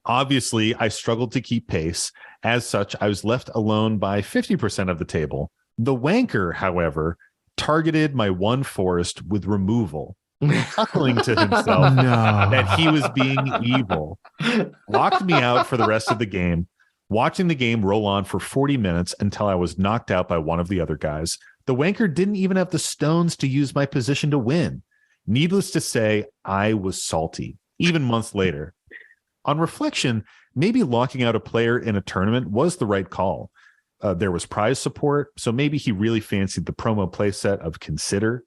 Obviously, I struggled to keep pace. As such, I was left alone by 50% of the table. The wanker, however, targeted my 1 forest with removal, chuckling to himself that he was being evil, locked me out for the rest of the game, watching the game roll on for 40 minutes until I was knocked out by one of the other guys. The wanker didn't even have the stones to use my position to win. Needless to say, I was salty, even months later. On reflection, maybe locking out a player in a tournament was the right call. There was prize support, so maybe he really fancied the promo playset of Consider,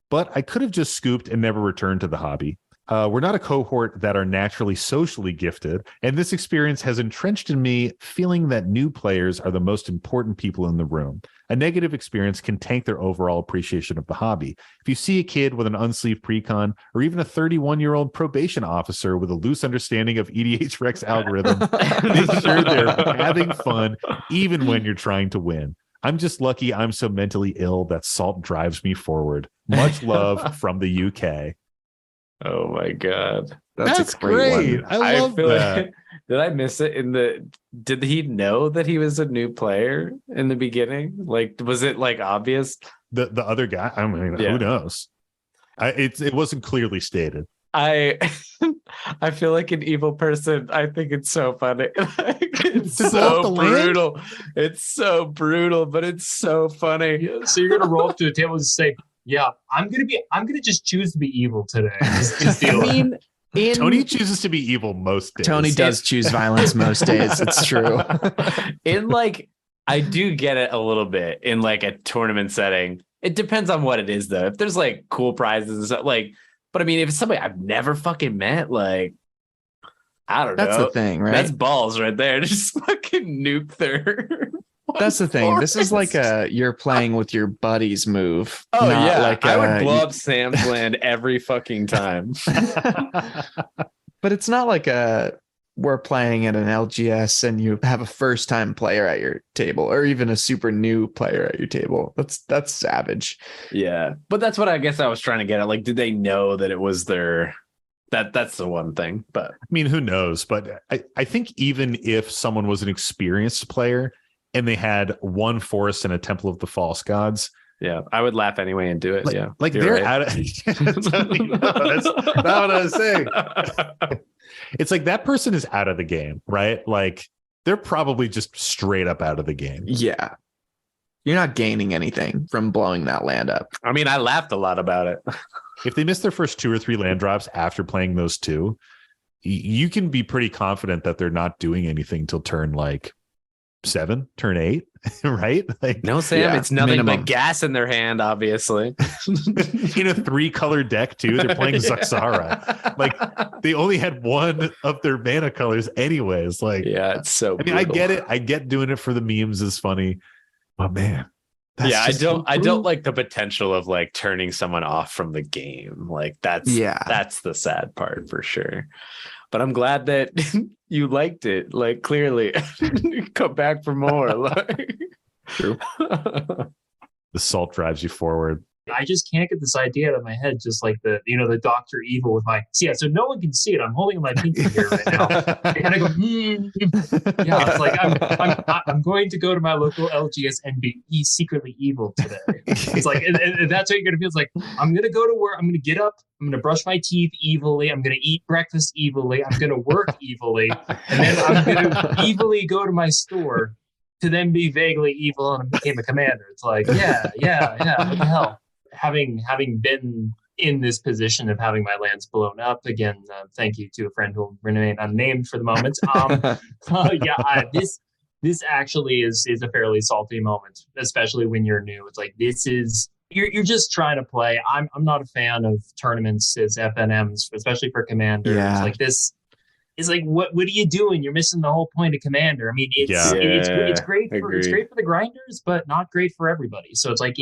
but I could have just scooped and never returned to the hobby. We're not a cohort that are naturally socially gifted, and this experience has entrenched in me feeling that new players are the most important people in the room. A negative experience can tank their overall appreciation of the hobby. If you see a kid with an unsleeved precon, or even a 31-year-old probation officer with a loose understanding of EDH Rex algorithm, make sure they're having fun, even when you're trying to win. I'm just lucky I'm so mentally ill that salt drives me forward. Much love from the UK. Oh my god, that's great. I love that. Like, did I miss it did he know that he was a new player in the beginning? Like, was it like obvious? The other guy, I mean, who knows? It wasn't clearly stated. I I feel like an evil person. I think it's so funny. It's so brutal. Land? It's so brutal, but it's so funny. Yeah, so you're gonna roll up to the table and say, "Yeah, I'm gonna just choose to be evil today." Just I mean, Tony chooses to be evil most days. Tony does choose violence most days. It's true. In like, I do get it a little bit in like a tournament setting. It depends on what it is, though. If there's like cool prizes and stuff, like. But I mean, if it's somebody I've never fucking met, like, I don't know. That's the thing, right? That's balls right there. Just fucking nuke their. That's the thing. Forest. This is like you're playing with your buddies move. Oh yeah, like I would blow up Sam's land every fucking time. But it's not like we're playing at an LGS and you have a first time player at your table or even a super new player at your table. That's savage. Yeah. But that's what I guess I was trying to get at. Like, did they know that it was their that's the one thing. But I mean, who knows? But I think even if someone was an experienced player and they had one forest and a temple of the false gods. Yeah, I would laugh anyway and do it. Yeah. Like they're right. Out of that's not what I was saying. It's like that person is out of the game, right? Like they're probably just straight up out of the game. Yeah. You're not gaining anything from blowing that land up. I mean, I laughed a lot about it. If they miss their first 2 or 3 land drops after playing those 2, you can be pretty confident that they're not doing anything till turn like 7, turn 8, right? Like, no, Sam, it's nothing but gas in their hand, obviously. In a 3-color deck too, they're playing Zaxara. Like they only had one of their mana colors anyways. Like, yeah, it's so. I mean, I get it. I get doing it for the memes is funny, but man, yeah, I don't like the potential of like turning someone off from the game. Like that's the sad part for sure. But I'm glad that you liked it. Like clearly, come back for more. Like, true. The salt drives you forward. I just can't get this idea out of my head. Just like the Dr. Evil with my so no one can see it. I'm holding my pinky here right now, and I go, yeah. It's like I'm going to go to my local LGS and be secretly evil today. It's like and that's what you're gonna feel. It's like I'm gonna go to work. I'm gonna get up. I'm gonna brush my teeth evilly. I'm gonna eat breakfast evilly. I'm gonna work evilly, and then I'm gonna evilly go to my store to then be vaguely evil and became a commander. It's like yeah. What the hell? Having been in this position of having my lands blown up again, thank you to a friend who will remain unnamed for the moment. This actually is a fairly salty moment, especially when you're new. It's like you're just trying to play. I'm not a fan of tournaments as FNMs, especially for Commander. Yeah. It's like this. It's like what are you doing? You're missing the whole point of Commander. I mean, it's great for the grinders, but not great for everybody. So it's like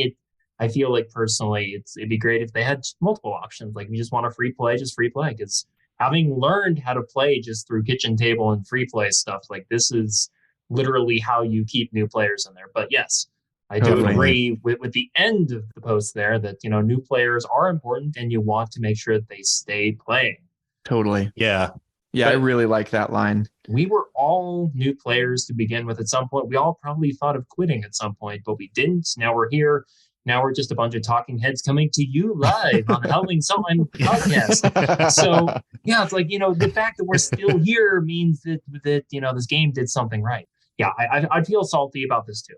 I feel like personally, it'd be great if they had multiple options. Like, we just want a free play, just free play. Because having learned how to play just through kitchen table and free play stuff, like this is literally how you keep new players in there. But yes, I do agree with the end of the post there that, new players are important and you want to make sure that they stay playing. Totally. Yeah. Yeah, I really like that line. We were all new players to begin with at some point. We all probably thought of quitting at some point, but we didn't. Now we're here. Now we're just a bunch of talking heads coming to you live on the Howling Saltmine podcast. So, yeah, it's like, the fact that we're still here means that this game did something right. Yeah, I feel salty about this too.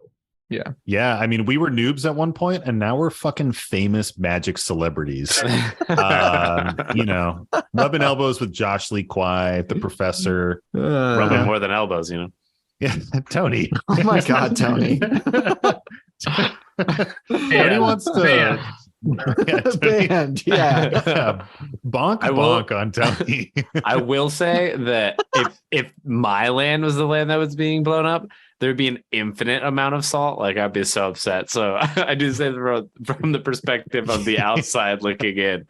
Yeah. Yeah. I mean, we were noobs at one point and now we're fucking famous Magic celebrities. Rubbing elbows with Josh Lee Kwai, the professor. Rubbing more than elbows, Yeah, Tony. Oh my God, Tony. Tony wants to band. Yeah. Bonk on Tony. I will say that if my land was the land that was being blown up, there'd be an infinite amount of salt. Like, I'd be so upset. So I do say from the perspective of the outside looking in.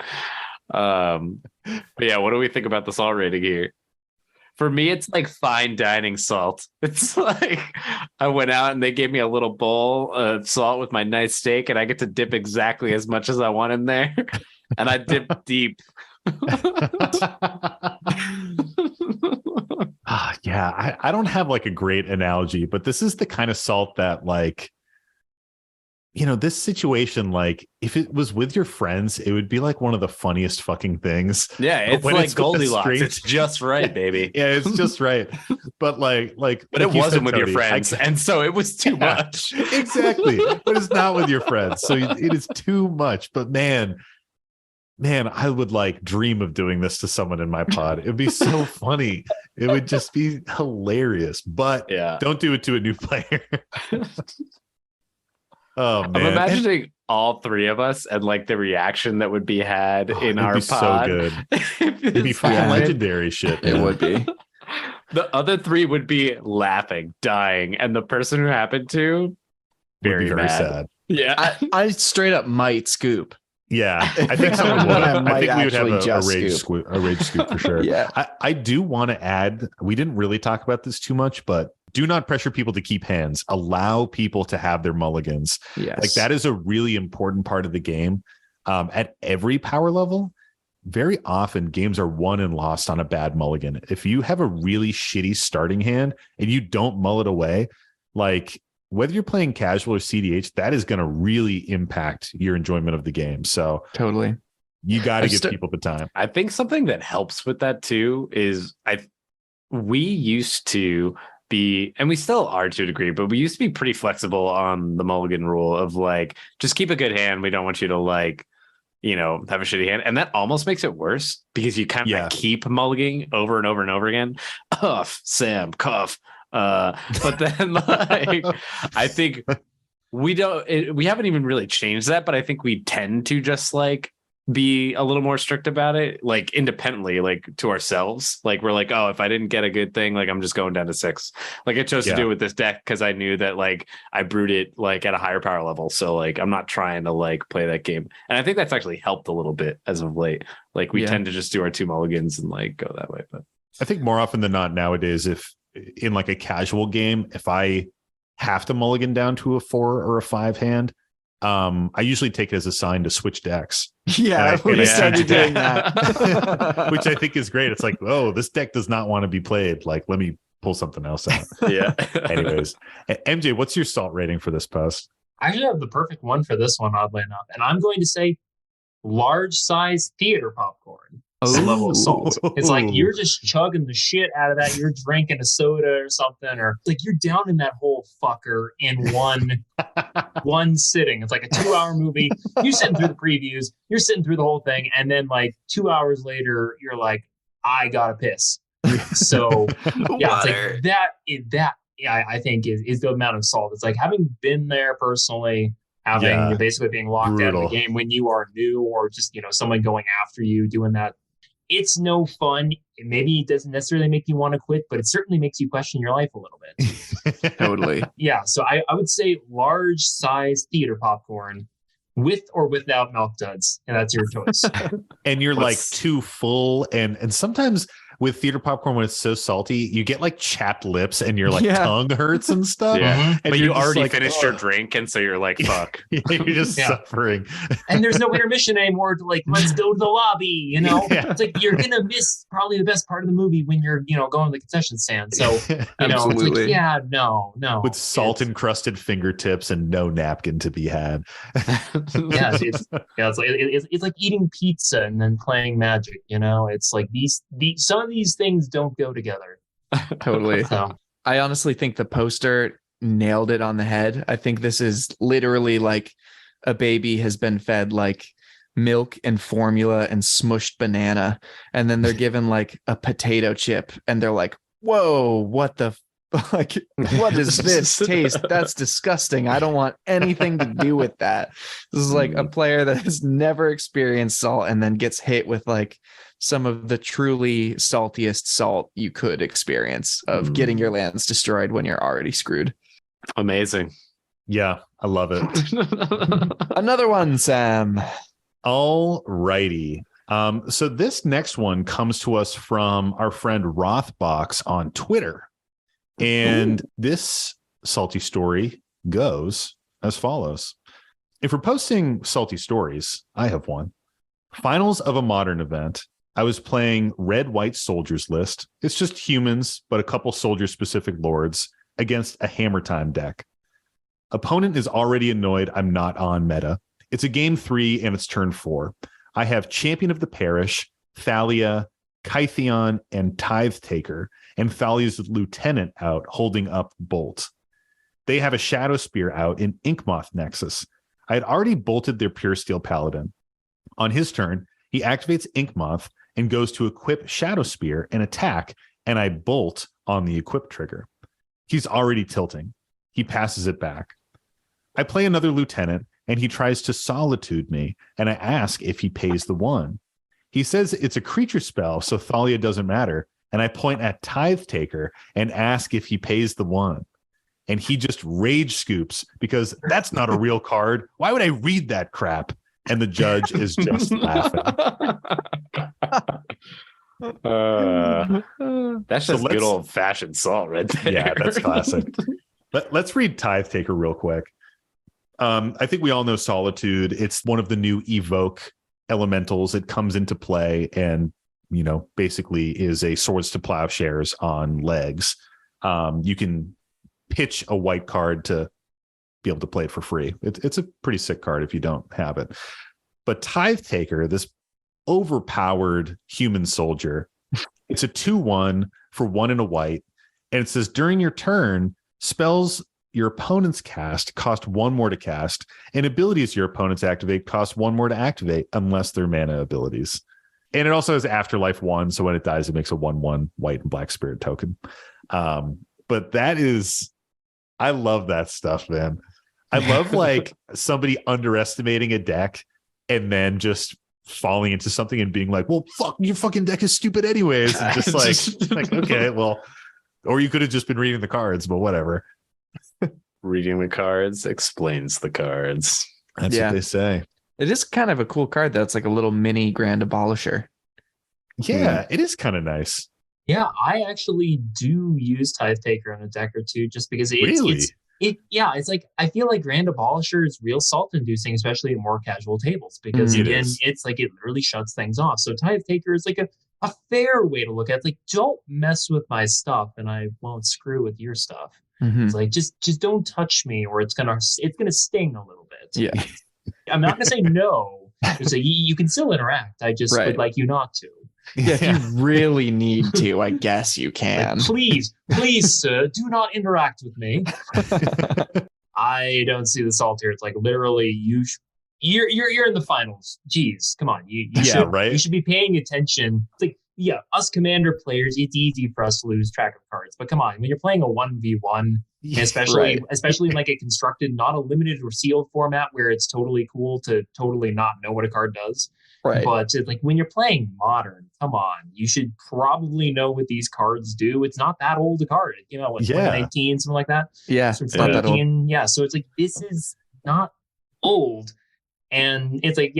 But yeah, what do we think about the salt rating here? For me, it's like fine dining salt. It's like I went out and they gave me a little bowl of salt with my nice steak, and I get to dip exactly as much as I want in there. And I dip deep. Yeah, I don't have like a great analogy, but this is the kind of salt that, like, this situation, like if it was with your friends, it would be like one of the funniest fucking things. Yeah, it's like Goldilocks. It's just right, baby. Yeah, it's just right. But but it wasn't with your friends, and so it was too much. Exactly. But it's not with your friends, so it is too much. But man, I would like dream of doing this to someone in my pod. It'd be so funny. It would just be hilarious. But don't do it to a new player. Oh, man. I'm imagining all three of us and like the reaction that would be had in our pod. So good. It'd be fucking legendary shit. It would be. The other three would be laughing, dying, and the person who happened to very sad. Yeah, I straight up might scoop. Yeah, I think someone would. I think we would have a rage scoop for sure. Yeah, I do want to add. We didn't really talk about this too much, but do not pressure people to keep hands. Allow people to have their mulligans. Yes. Like that is a really important part of the game. At every power level, very often games are won and lost on a bad mulligan. If you have a really shitty starting hand and you don't mull it away, like whether you're playing casual or cEDH, that is going to really impact your enjoyment of the game. So totally, you got to give people the time. I think something that helps with that too is we used to be, and we still are to a degree, but we used to be pretty flexible on the mulligan rule of like, just keep a good hand. We don't want you to like, have a shitty hand. And that almost makes it worse because you kind of keep mulliganing over and over and over again. Cuff, Sam, cuff. But then like, I think we haven't even really changed that, but I think we tend to just like be a little more strict about it, like independently, like to ourselves. Like we're like, oh, if I didn't get a good thing, like I'm just going down to 6. Like I chose to do it with this deck because I knew that like I brewed it like at a higher power level. So like I'm not trying to like play that game. And I think that's actually helped a little bit as of late. Like we tend to just do our 2 mulligans and like go that way. But I think more often than not nowadays, if in like a casual game, if I have to mulligan down to a 4 or a 5 hand, I usually take it as a sign to switch decks. Yeah, we started doing that, which I think is great. It's like, oh, this deck does not want to be played. Like, let me pull something else out. Yeah. Anyways, MJ, what's your salt rating for this post? I actually have the perfect one for this one, oddly enough, and I'm going to say large size theater popcorn. Level of salt. It's like you're just chugging the shit out of that. You're drinking a soda or something, or like you're down in that whole fucker in one sitting. It's like a 2-hour movie. You're sitting through the previews, you're sitting through the whole thing, and then like 2 hours later, you're like, I gotta piss. So yeah, it's like that. Yeah, I think is the amount of salt. It's like having been there personally. Having basically being locked out of the game when you are new, or just someone going after you doing that. It's no fun. Maybe it doesn't necessarily make you want to quit, but it certainly makes you question your life a little bit. Totally. Yeah. So I would say large size theater popcorn with or without milk duds. And that's your choice. And you're like too full. And sometimes with theater popcorn, when it's so salty, you get like chapped lips and your like tongue hurts and stuff. Yeah. And but you already finished your drink. And so you're like, fuck. You're just suffering. And there's no intermission anymore to like, let's go to the lobby. It's like you're going to miss probably the best part of the movie when you're, going to the concession stand. So, Absolutely. It's like, no. With salt encrusted fingertips and no napkin to be had. It's like eating pizza and then playing Magic. It's like some of these things don't go together. Totally. So. I honestly think the poster nailed it on the head. I think this is literally like a baby has been fed like milk and formula and smushed banana, and then they're given like a potato chip, and they're like, "Whoa, what the like? What does this taste? That's disgusting. I don't want anything to do with that." This is like a player that has never experienced salt and then gets hit with like some of the truly saltiest salt you could experience of getting your lands destroyed when you're already screwed. Amazing. Yeah, I love it. Another one, Sam. All righty. So this next one comes to us from our friend Rothbox on Twitter. And this salty story goes as follows. If we're posting salty stories, I have one. Finals of a modern event. I was playing red-white soldiers list. It's just humans, but a couple soldier-specific lords against a Hammer Time deck. Opponent is already annoyed I'm not on meta. It's a game 3 and it's turn 4. I have Champion of the Parish, Thalia, Kytheon, and Tithe Taker, and Thalia's Lieutenant out holding up Bolt. They have a Shadow Spear out in Inkmoth Nexus. I had already bolted their Pure Steel Paladin. On his turn, he activates Inkmoth and goes to equip Shadow Spear and attack, and I bolt on the equip trigger. He's already tilting. He passes it back. I play another Lieutenant, and he tries to Solitude me, and I ask if he pays the 1. He says it's a creature spell, so Thalia doesn't matter, and I point at Tithe Taker and ask if he pays the 1. And he just rage scoops because that's not a real card. Why would I read that crap? And the judge is just laughing. That's just good old-fashioned salt right there. Yeah, that's classic. Let's read Tithe Taker real quick. I think we all know Solitude. It's one of the new Evoke elementals. It comes into play and, basically is a Swords to Plowshares on legs. You can pitch a white card to be able to play it for free. It's a pretty sick card if you don't have it. But Tithe Taker, this overpowered human soldier, it's a 2/1 for 1 and a white. And it says during your turn, spells your opponent's cast cost 1 more to cast, and abilities your opponents activate cost 1 more to activate unless they're mana abilities. And it also has Afterlife 1, so when it dies, it makes a 1/1 white and black spirit token. But that is, I love that stuff, man. I love like somebody underestimating a deck and then just falling into something and being like, well, fuck, your fucking deck is stupid anyways. And just like, okay, well, or you could have just been reading the cards, but whatever. Reading the cards explains the cards. That's what they say. It is kind of a cool card, though. It's like a little mini Grand Abolisher. Yeah, it is kind of nice. Yeah, I actually do use Tithe Taker on a deck or two just because it's like I feel like Grand Abolisher is real salt inducing, especially in more casual tables, because it's like it literally shuts things off. So Tithe Taker is like a fair way to look at it. It's like, don't mess with my stuff and I won't screw with your stuff. Mm-hmm. It's like just don't touch me or it's gonna sting a little bit. Yeah. I'm not gonna say no. So you can still interact. I just would like you not to. Yeah, if you really need to, I guess you can. Like, please, sir, do not interact with me. I don't see the salt here. It's like literally you're in the finals. Jeez, come on. You should be paying attention. It's like, yeah, us Commander players, it's easy for us to lose track of cards. But come on, when you're playing a 1v1, especially in like a constructed, not a limited or sealed format where it's totally cool to totally not know what a card does. Right. But like when you're playing Modern, come on, you should probably know what these cards do. It's not that old a card, 2019, something like that. Yeah, so it's not that old. Yeah, so it's like this is not old, and it's like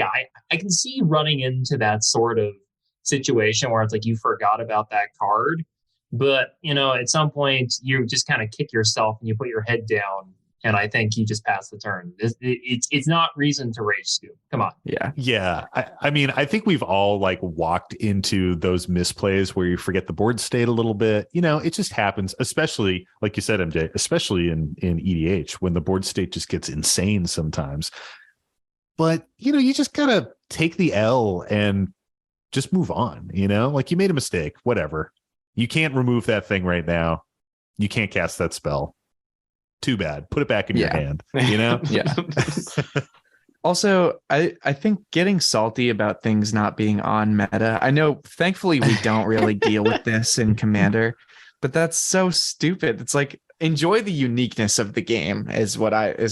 I can see running into that sort of situation where it's like you forgot about that card, but at some point you just kind of kick yourself and you put your head down. And I think you just passed the turn. It's not reason to rage scoop. Come on. Yeah. I mean, I think we've all like walked into those misplays where you forget the board state a little bit. It just happens, especially like you said, MJ, especially in EDH when the board state just gets insane sometimes. But, you just got to take the L and just move on, like you made a mistake, whatever. You can't remove that thing right now. You can't cast that spell. Too bad. Put it back in your hand, Yeah. Also, I think getting salty about things not being on meta. I know, thankfully, we don't really deal with this in Commander, but that's so stupid. It's like, enjoy the uniqueness of the game is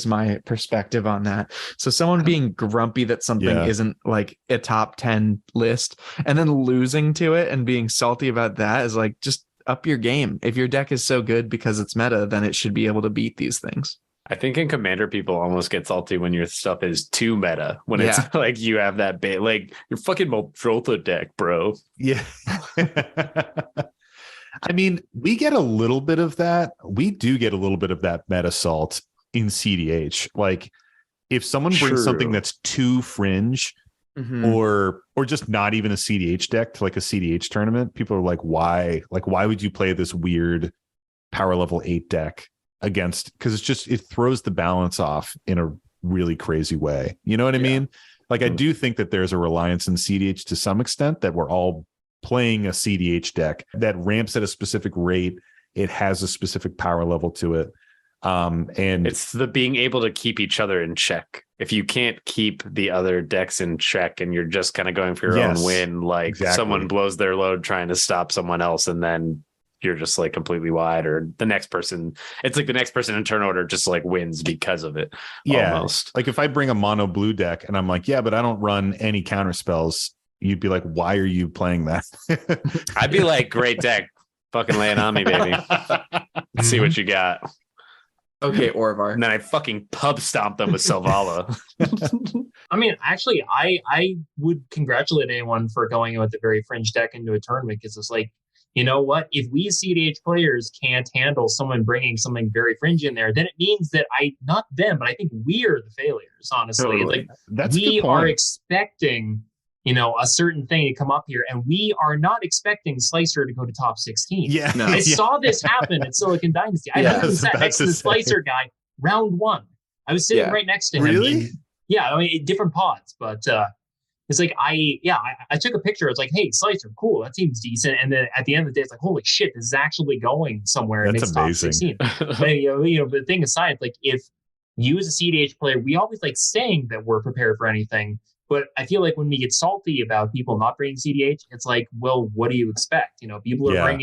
my perspective on that. So someone being grumpy that something isn't like a top 10 list and then losing to it and being salty about that is like, just up your game. If your deck is so good because it's meta, then it should be able to beat these things. I think in Commander, people almost get salty when your stuff is too meta. When it's like you have that bait, like your fucking Moltrotha deck, bro. Yeah. I mean, we get a little bit of that. We do get a little bit of that meta salt in cEDH. Like if someone brings something that's too fringe, or just not even a cEDH deck to like a cEDH tournament, people are like, why would you play this weird power level 8 deck against, because it throws the balance off in a really crazy way. You know what I mean? Like, I do think that there's a reliance in cEDH to some extent, that we're all playing a cEDH deck that ramps at a specific rate. It has a specific power level to it. And it's the being able to keep each other in check. If you can't keep the other decks in check and you're just kind of going for your own win, like someone blows their load trying to stop someone else, and then you're just like completely wide, or the next person, it's like the next person in turn order just like wins because of it. Almost. Like if I bring a mono blue deck and I'm like, yeah, but I don't run any counter spells, you'd be like, why are you playing that? I'd be like, great deck, fucking lay it on me, baby. Let's see what you got. Okay, Orvar. And then I fucking pub stomp them with Selvala. I mean, actually, I would congratulate anyone for going with a very fringe deck into a tournament, because it's like, you know what? If we cEDH players can't handle someone bringing something very fringe in there, then it means that not them, but I think we are the failures, honestly. Totally. Like, we are expecting, a certain thing to come up here, and we are not expecting Slicer to go to top 16. Yeah. No. I saw this happen in Silicon Dynasty. I sat next to the Slicer guy round 1. I was sitting right next to him. Really? Different pods, but it's like, I took a picture. It's like, hey, Slicer, cool, that seems decent. And then at the end of the day, it's like, holy shit, this is actually going somewhere. That's amazing. Top 16. But, but the thing aside, it's like, if you as a cEDH player, we always like saying that we're prepared for anything. But I feel like when we get salty about people not bringing cEDH, it's like, well, what do you expect? People are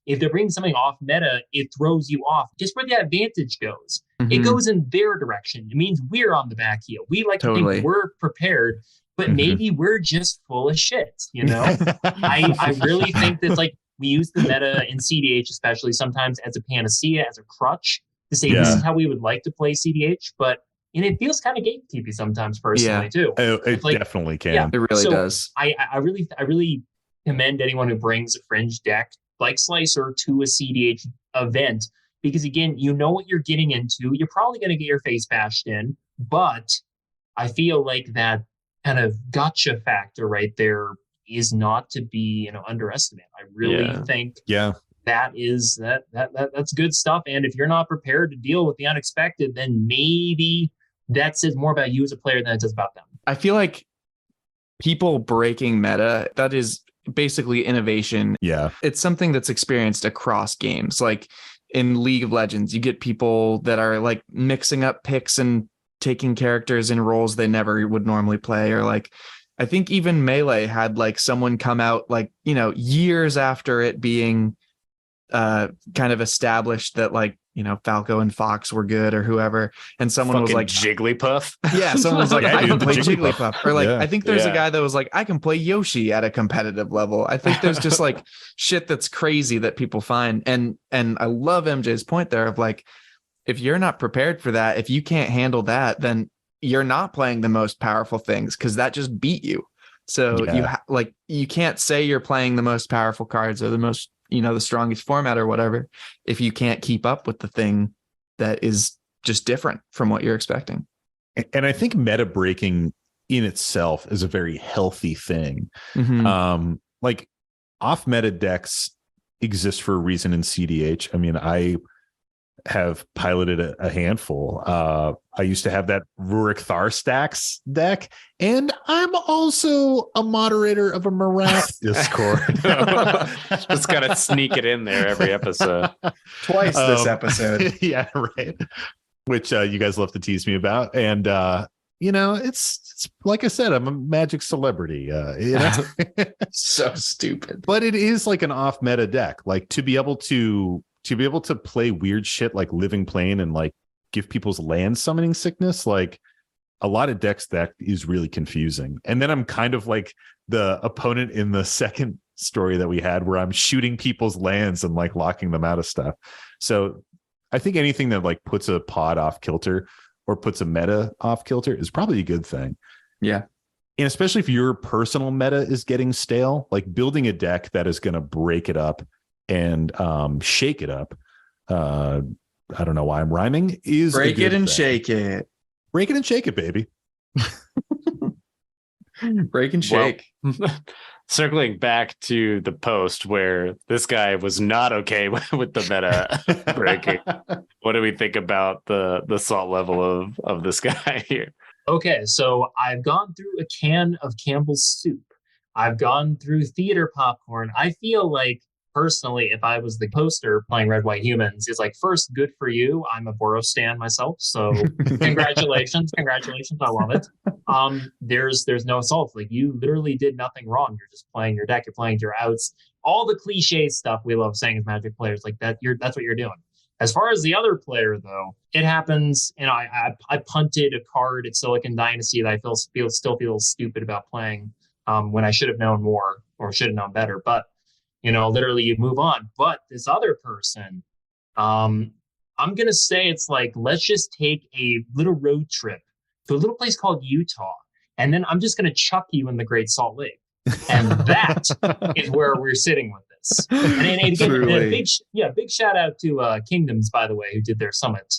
if they're bringing something off meta, it throws you off just where the advantage goes. It goes in their direction. It means we're on the back heel. We like to think we're prepared, but maybe we're just full of shit. I really think that like we use the meta in cEDH, especially sometimes as a panacea, as a crutch to say this is how we would like to play cEDH, and it feels kind of gatekeepy sometimes, personally, too. It definitely can. Yeah, it really does. I really commend anyone who brings a fringe deck like Slicer to a cEDH event, because, again, you know what you're getting into. You're probably going to get your face bashed in, but I feel like that kind of gotcha factor right there is not to be underestimated. I really think that's good stuff. And if you're not prepared to deal with the unexpected, then maybe that says more about you as a player than it does about them. I feel like people breaking meta, that is basically innovation. Yeah. It's something that's experienced across games. Like in League of Legends, you get people that are like mixing up picks and taking characters in roles they never would normally play. Or like, I think even Melee had like someone come out like, years after it being kind of established that like, Falco and Fox were good or whoever. And someone was like Jigglypuff. Yeah. Someone was like, I can play Jigglypuff. Or like, I think there's a guy that was like, I can play Yoshi at a competitive level. I think there's just like shit that's crazy that people find. And I love MJ's point there of like, if you're not prepared for that, if you can't handle that, then you're not playing the most powerful things, because that just beat you. So you can't say you're playing the most powerful cards or the most, the strongest format or whatever, if you can't keep up with the thing that is just different from what you're expecting. And I think meta breaking in itself is a very healthy thing. Like off meta decks exist for a reason in cEDH. I mean, I have piloted a handful. I used to have that Rurik Tharstacks deck, and I'm also a moderator of a Marath Discord. Just gotta sneak it in there every episode. Twice this episode. Yeah, right. Which you guys love to tease me about. And it's like I said, I'm a Magic celebrity. So stupid. But it is like an off meta deck. Like to be able to play weird shit like Living Plane and like give people's land summoning sickness, like a lot of decks, that is really confusing. And then I'm kind of like the opponent in the second story that we had, where I'm shooting people's lands and like locking them out of stuff. So I think anything that like puts a pod off kilter or puts a meta off kilter is probably a good thing. Yeah. And especially if your personal meta is getting stale, like building a deck that is going to break it up and shake it up. I don't know why I'm rhyming. Is break it and shake it. Break it and shake it, baby. Break and shake. Well, circling back to the post where this guy was not okay with the meta breaking. What do we think about the salt level of this guy here? Okay, so I've gone through a can of Campbell's soup. I've gone through theater popcorn. I feel like, personally, if I was the poster playing Red White Humans, it's like, first, good for you. I'm a Boros stan myself, so congratulations. I love it. There's no assault. Like, you literally did nothing wrong. You're just playing your deck. You're playing your outs. All the cliche stuff we love saying as Magic players, like that. That's what you're doing. As far as the other player, though, it happens. You know, I punted a card at Silicon Dynasty that I still feel stupid about playing when I should have known more or should have known better. But you know, literally you move on. But this other person, I'm going to say it's like, let's just take a little road trip to a little place called Utah. And then I'm just going to chuck you in the Great Salt Lake. And that is where we're sitting with this. And again, big shout out to Kingdoms, by the way, who did their summit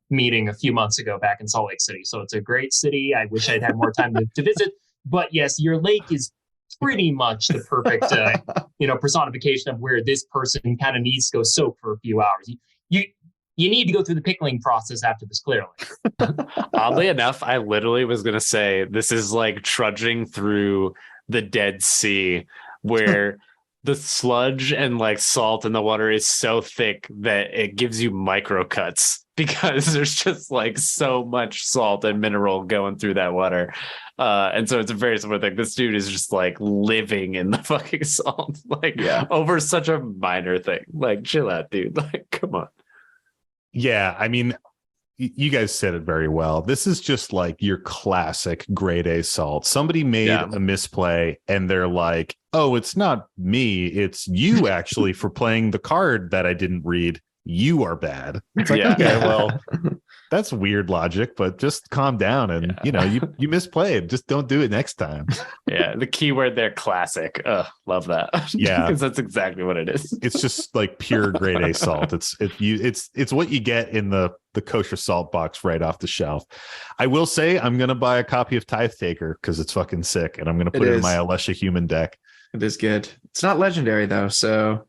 meeting a few months ago back in Salt Lake City. So it's a great city. I wish I'd had more time to visit. But yes, your lake is pretty much the perfect, personification of where this person kind of needs to go soak for a few hours. You need to go through the pickling process after this, clearly. Oddly enough, I literally was going to say this is like trudging through the Dead Sea, where the sludge and like salt in the water is so thick that it gives you micro cuts because there's just like so much salt and mineral going through that water. And so it's a very similar thing. This dude is just like living in the fucking salt, like over such a minor thing. Like, chill out, dude. Like, come on. Yeah, I mean, you guys said it very well. This is just like your classic grade A salt. Somebody made a misplay and they're like, oh, it's not me. It's you actually for playing the card that I didn't read. You are bad. It's like, okay, well, that's weird logic, but just calm down and, you misplayed. Just don't do it next time. Yeah, the keyword there, classic. Love that. Yeah. Because that's exactly what it is. It's just like pure grade A salt. It's what you get in the kosher salt box right off the shelf. I will say I'm going to buy a copy of Tithe Taker because it's fucking sick, and I'm going to put it in my Alesha human deck. It is good. It's not legendary, though, so...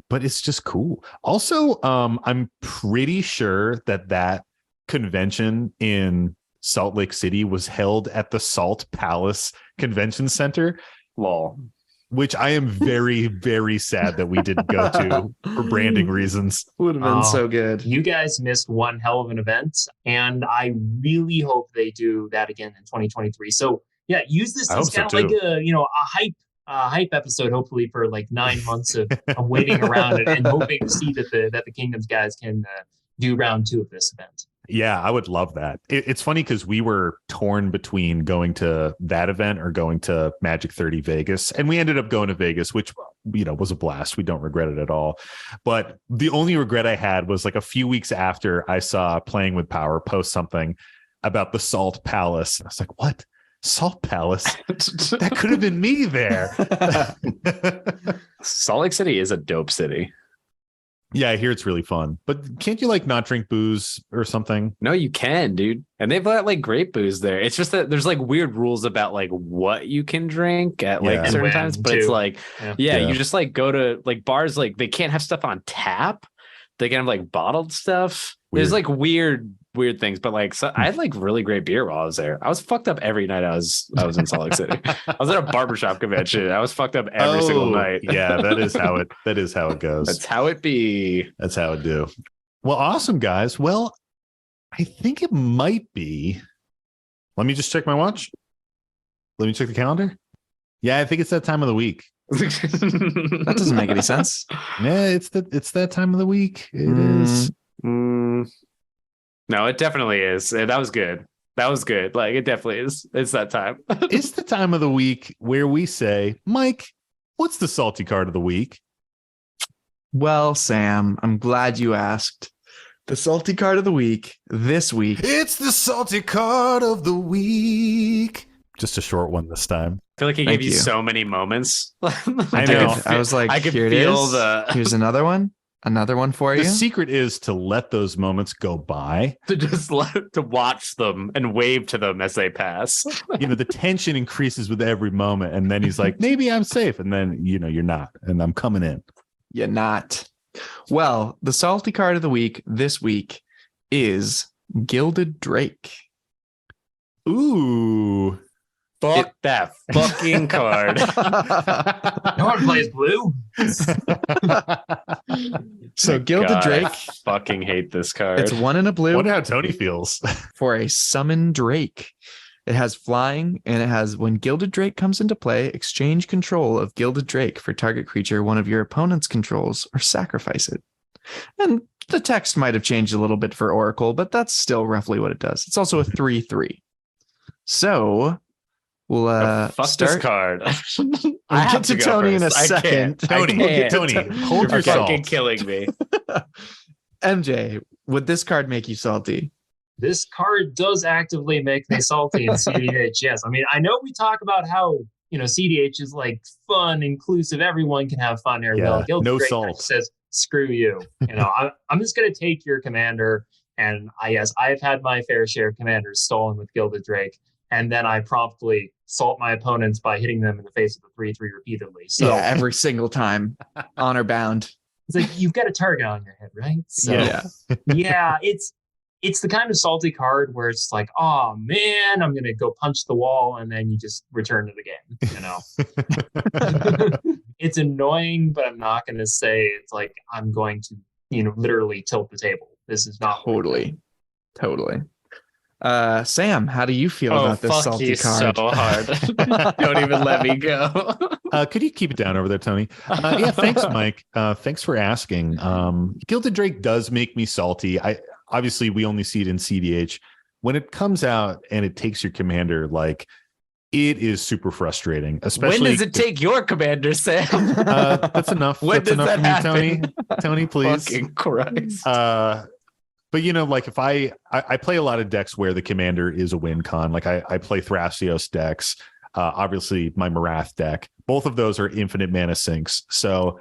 But it's just cool. Also, I'm pretty sure that convention in Salt Lake City was held at the Salt Palace Convention Center. Lol. Which I am very, very sad that we didn't go to for branding reasons. Would have been so good. You guys missed one hell of an event, and I really hope they do that again in 2023. So yeah, use this as kind of like a hype episode, hopefully for like 9 months of waiting around and hoping to see that the Kingdoms guys can do round 2 of this event. Yeah, I would love that. It's funny because we were torn between going to that event or going to Magic 30 Vegas, and we ended up going to Vegas, which was a blast. We don't regret it at all. But the only regret I had was like a few weeks after I saw Playing with Power post something about the Salt Palace. I was like, what? Salt Palace? That could have been me there. Salt Lake City is a dope city. Yeah, I hear it's really fun. But can't you like not drink booze or something? No, you can, dude. And they've got like great booze there. It's just that there's like weird rules about like what you can drink at like certain times. But it's like, you just like go to like bars, like they can't have stuff on tap. They can have like bottled stuff. Weird. There's like weird things, but like I had like really great beer while I was there. I was fucked up every night I was in Salt Lake City. I was at a barbershop convention. I was fucked up every single night. Yeah, that is how it goes. That's how it be. That's how it do. Well, awesome, guys. Well, I think it might be. Let me just check my watch. Let me check the calendar. Yeah, I think it's that time of the week. That doesn't make any sense. Yeah, it's that time of the week. It is. No, it definitely is. That was good. Like, it definitely is. It's that time. It's the time of the week where we say, Mike, what's the salty card of the week? Well, Sam, I'm glad you asked. The salty card of the week this week. It's the salty card of the week. Just a short one this time. I feel like he gave you so many moments. I know. I was like, I could here it feel is. Here's another one. another one for you. The secret is to let those moments go by. To watch them and wave to them as they pass. The tension increases with every moment. And then he's like, maybe I'm safe. And then, you're not. And I'm coming in. You're not. Well, the salty card of the week this week is Gilded Drake. Ooh. Fuck that fucking card. No one plays blue. So Gilded Drake. I fucking hate this card. It's 1 in a blue. I wonder how Tony feels. For a summon Drake. It has flying, and it has, when Gilded Drake comes into play, exchange control of Gilded Drake for target creature one of your opponent's controls, or sacrifice it. And the text might have changed a little bit for Oracle, but that's still roughly what it does. It's also a 3/3. So we'll fuck start. This card. I'll get to Tony in a second. Tony, hold your salt. Fucking killing me. MJ, would this card make you salty? This card does actively make me salty in cEDH. Yes. I mean, I know we talk about how, cEDH is like fun, inclusive. Everyone can have fun here. Yeah, no Drake salt. Says, screw you. I'm just going to take your commander. And I've had my fair share of commanders stolen with Gilded Drake. And then I promptly salt my opponents by hitting them in the face with a 3/3 repeatedly. So yeah, every single time. Honor bound. It's like, you've got a target on your head, right? So, yeah, it's the kind of salty card where it's like, oh man, I'm gonna go punch the wall, and then you just return to the game. It's annoying, but I'm not gonna say it's like I'm going to, literally tilt the table. This is not totally. Sam, how do you feel about this salty card? So hard. Don't even let me go. Could you keep it down over there, Tony? Yeah, thanks, Mike. Thanks for asking. Gilded Drake does make me salty. Obviously, we only see it in cEDH. When it comes out and it takes your commander, it is super frustrating. Especially when does it take your commander, Sam? That's enough. When that's does enough that for me, happen? Tony, please. Fucking Christ. But if I play a lot of decks where the commander is a win con, I play Thrasios decks, obviously my Marath deck. Both of those are infinite mana sinks. So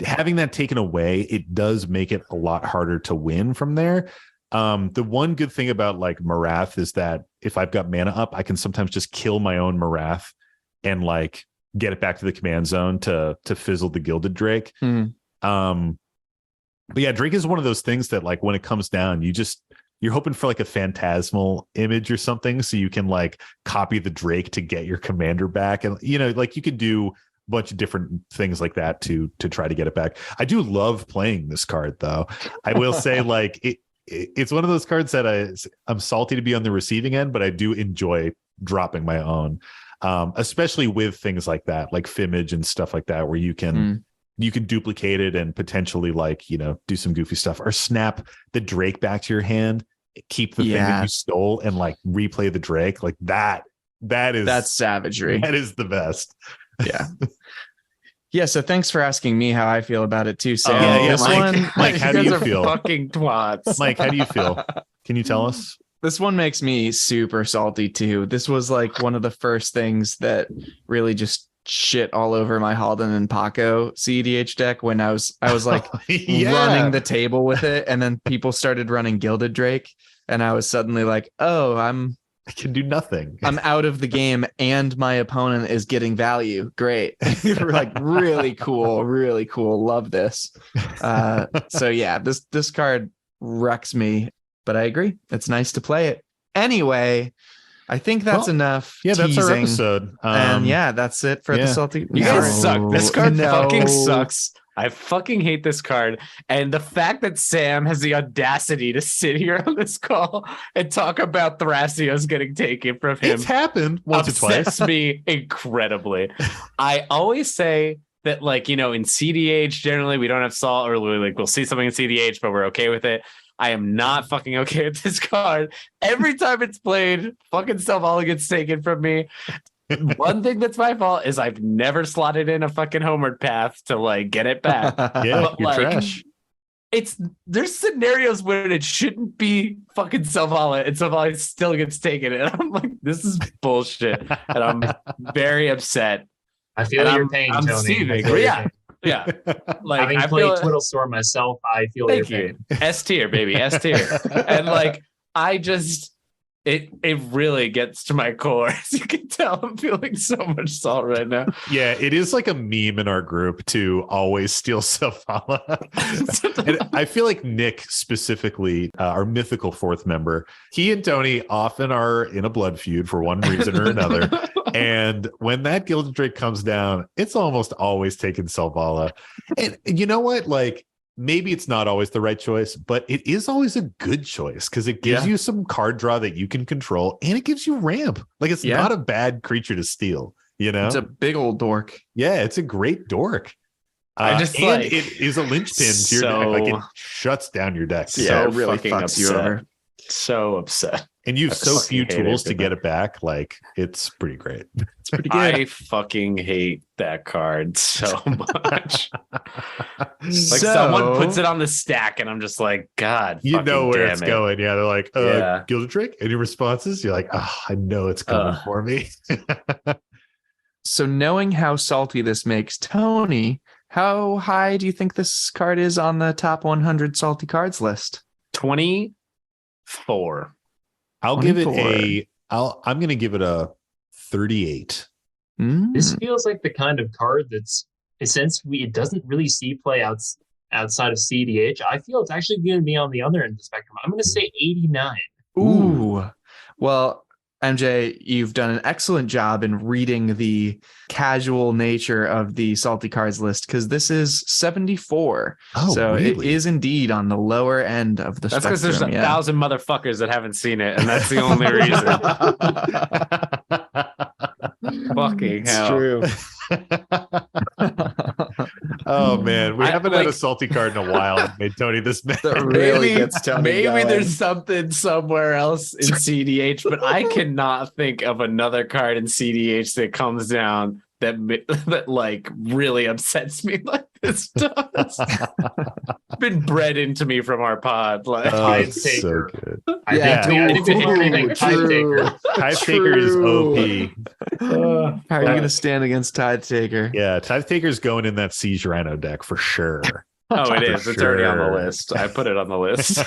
having that taken away, it does make it a lot harder to win from there. The one good thing about Marath is that if I've got mana up, I can sometimes just kill my own Marath and get it back to the command zone to fizzle the Gilded Drake. But yeah, Drake is one of those things that when it comes down, you're hoping for a phantasmal image or something, so you can copy the Drake to get your commander back, and you could do a bunch of different things like that to try to get it back. I do love playing this card, though. I will say it's one of those cards that I'm salty to be on the receiving end, but I do enjoy dropping my own, especially with things like that, like Fimage and stuff like that, where you can. You can duplicate it and potentially do some goofy stuff, or snap the Drake back to your hand, keep the thing that you stole, and replay the Drake. That's savagery. That is the best. Yeah. Yeah. So thanks for asking me how I feel about it too, Sam. Mike, how do you feel? Fucking twats. Mike, how do you feel? Can you tell us? This one makes me super salty too. This was one of the first things that really just shit all over my Halden and Paco cEDH deck when I was running the table with it, and then people started running Gilded Drake, and I was suddenly I can do nothing. I'm out of the game, and my opponent is getting value. Great. Really cool. Love this. So yeah, this card wrecks me, but I agree. It's nice to play it. Anyway, I think that's enough. Yeah, teasing. that's our episode. And that's it for the salty. You guys suck. This card fucking sucks. I fucking hate this card. And the fact that Sam has the audacity to sit here on this call and talk about Thrasios getting taken from him. It's happened once or twice. Upsets me incredibly. I always say that, in cEDH, generally we don't have salt, or we'll see something in cEDH, but we're okay with it. I am not fucking okay with this card. Every time it's played, fucking stuff all gets taken from me. One thing that's my fault is I've never slotted in a fucking homeward path to get it back. Yeah, but, you're trash. There's scenarios where it shouldn't be fucking Selvala, and Selvala still gets taken. And I'm like, this is bullshit. And I'm very upset. I feel your pain, I'm Tony. seething. Yeah. Like having played Twiddle Storm myself, I feel your pain. S tier, baby. S tier. And like I just it really gets to my core. As you can tell, I'm feeling so much salt right now. Yeah, it is like a meme in our group to always steal Zavala. And I feel like Nick specifically, our mythical fourth member, he and Tony often are in a blood feud for one reason or another. And when that Gilded Drake comes down, it's almost always taking Zavala. And you know what? Like, maybe it's not always the right choice, but it is always a good choice because it gives you some card draw that you can control and it gives you ramp. Like it's not a bad creature to steal, you know? It's a big old dork. Yeah, it's a great dork. I just and it is a linchpin to your deck. Like it shuts down your deck. Yeah, it really fucks you over. So upset. And you have so few tools to get it back. Like it's pretty great. It's pretty good. I fucking hate that card so much. Like someone puts it on the stack and I'm just like, God, you know where it's going. Yeah, they're like, Gilded Drake. Any responses? You're like, I know it's coming for me. So knowing how salty this makes Tony, how high do you think this card is on the top 100 salty cards list? 24. I'm going to give it a 38. This feels like the kind of card that's, since it doesn't really see play outside of cEDH, I feel it's actually going to be on the other end of the spectrum. I'm going to say 89. Ooh. Well, MJ, you've done an excellent job in reading the casual nature of the salty cards list because this is 74. Oh, so really? It is indeed on the lower end of the spectrum. That's because there's 1,000 motherfuckers that haven't seen it, and that's the only reason. Fucking hell. It's true. Oh man, we haven't had a salty card in a while. Made Tony this mad. Maybe there's something somewhere else in cEDH, but I cannot think of another card in cEDH that comes down that like really upsets me like this does. Been bred into me from our pod. Like Tithe so good. I think Tithe Taker. Tithe Taker is OP. How are you going to stand against Tithe Taker? Yeah, Tithe Taker's going in that Siege Rhino deck for sure. Oh, it is. It's already on the list. I put it on the list.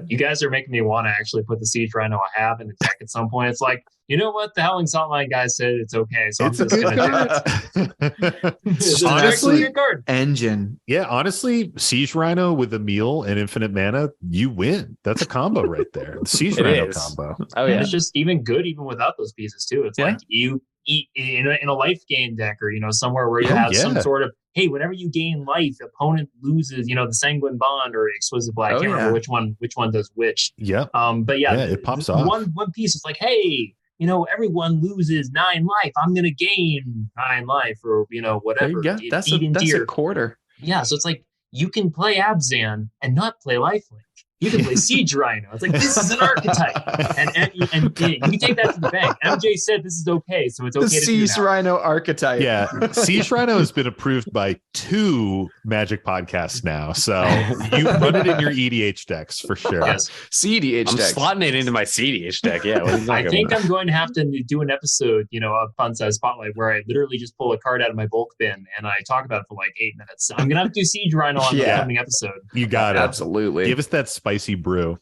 You guys are making me want to actually put the Siege Rhino I have in the deck at some point. It's like, you know what? The Howling Saltline guy said it's okay, so I'm just going to do it. Honestly, engine. Yeah, honestly, Siege Rhino with Emil and infinite mana, you win. That's a combo right there. The Siege Rhino combo. Oh yeah, and it's just even good even without those pieces too. It's like you eat in a life gain deck or somewhere where you have some sort of, hey, whenever you gain life, opponent loses, the Sanguine Bond or Exquisite Black. I can't remember which one does which. Yeah. But it pops off. One piece is like, hey, everyone loses 9 life. I'm gonna gain 9 life or whatever. That's a quarter. Yeah, so it's like you can play Abzan and not play Lifelink. You can play Siege Rhino. It's like, this is an archetype. And you can take that to the bank. MJ said this is okay, so it's okay to do Siege Rhino archetype. Yeah. Siege Rhino has been approved by 2 Magic podcasts now. So you put it in your EDH decks for sure. Yes. cEDH decks. I'm slotting it into my cEDH deck. Yeah. I think I'm going to have to do an episode, a Fun Size Spotlight, where I literally just pull a card out of my bulk bin and I talk about it for like 8 minutes. I'm going to have to do Siege Rhino on the upcoming episode. You got it. Absolutely. Give us that spicy brew.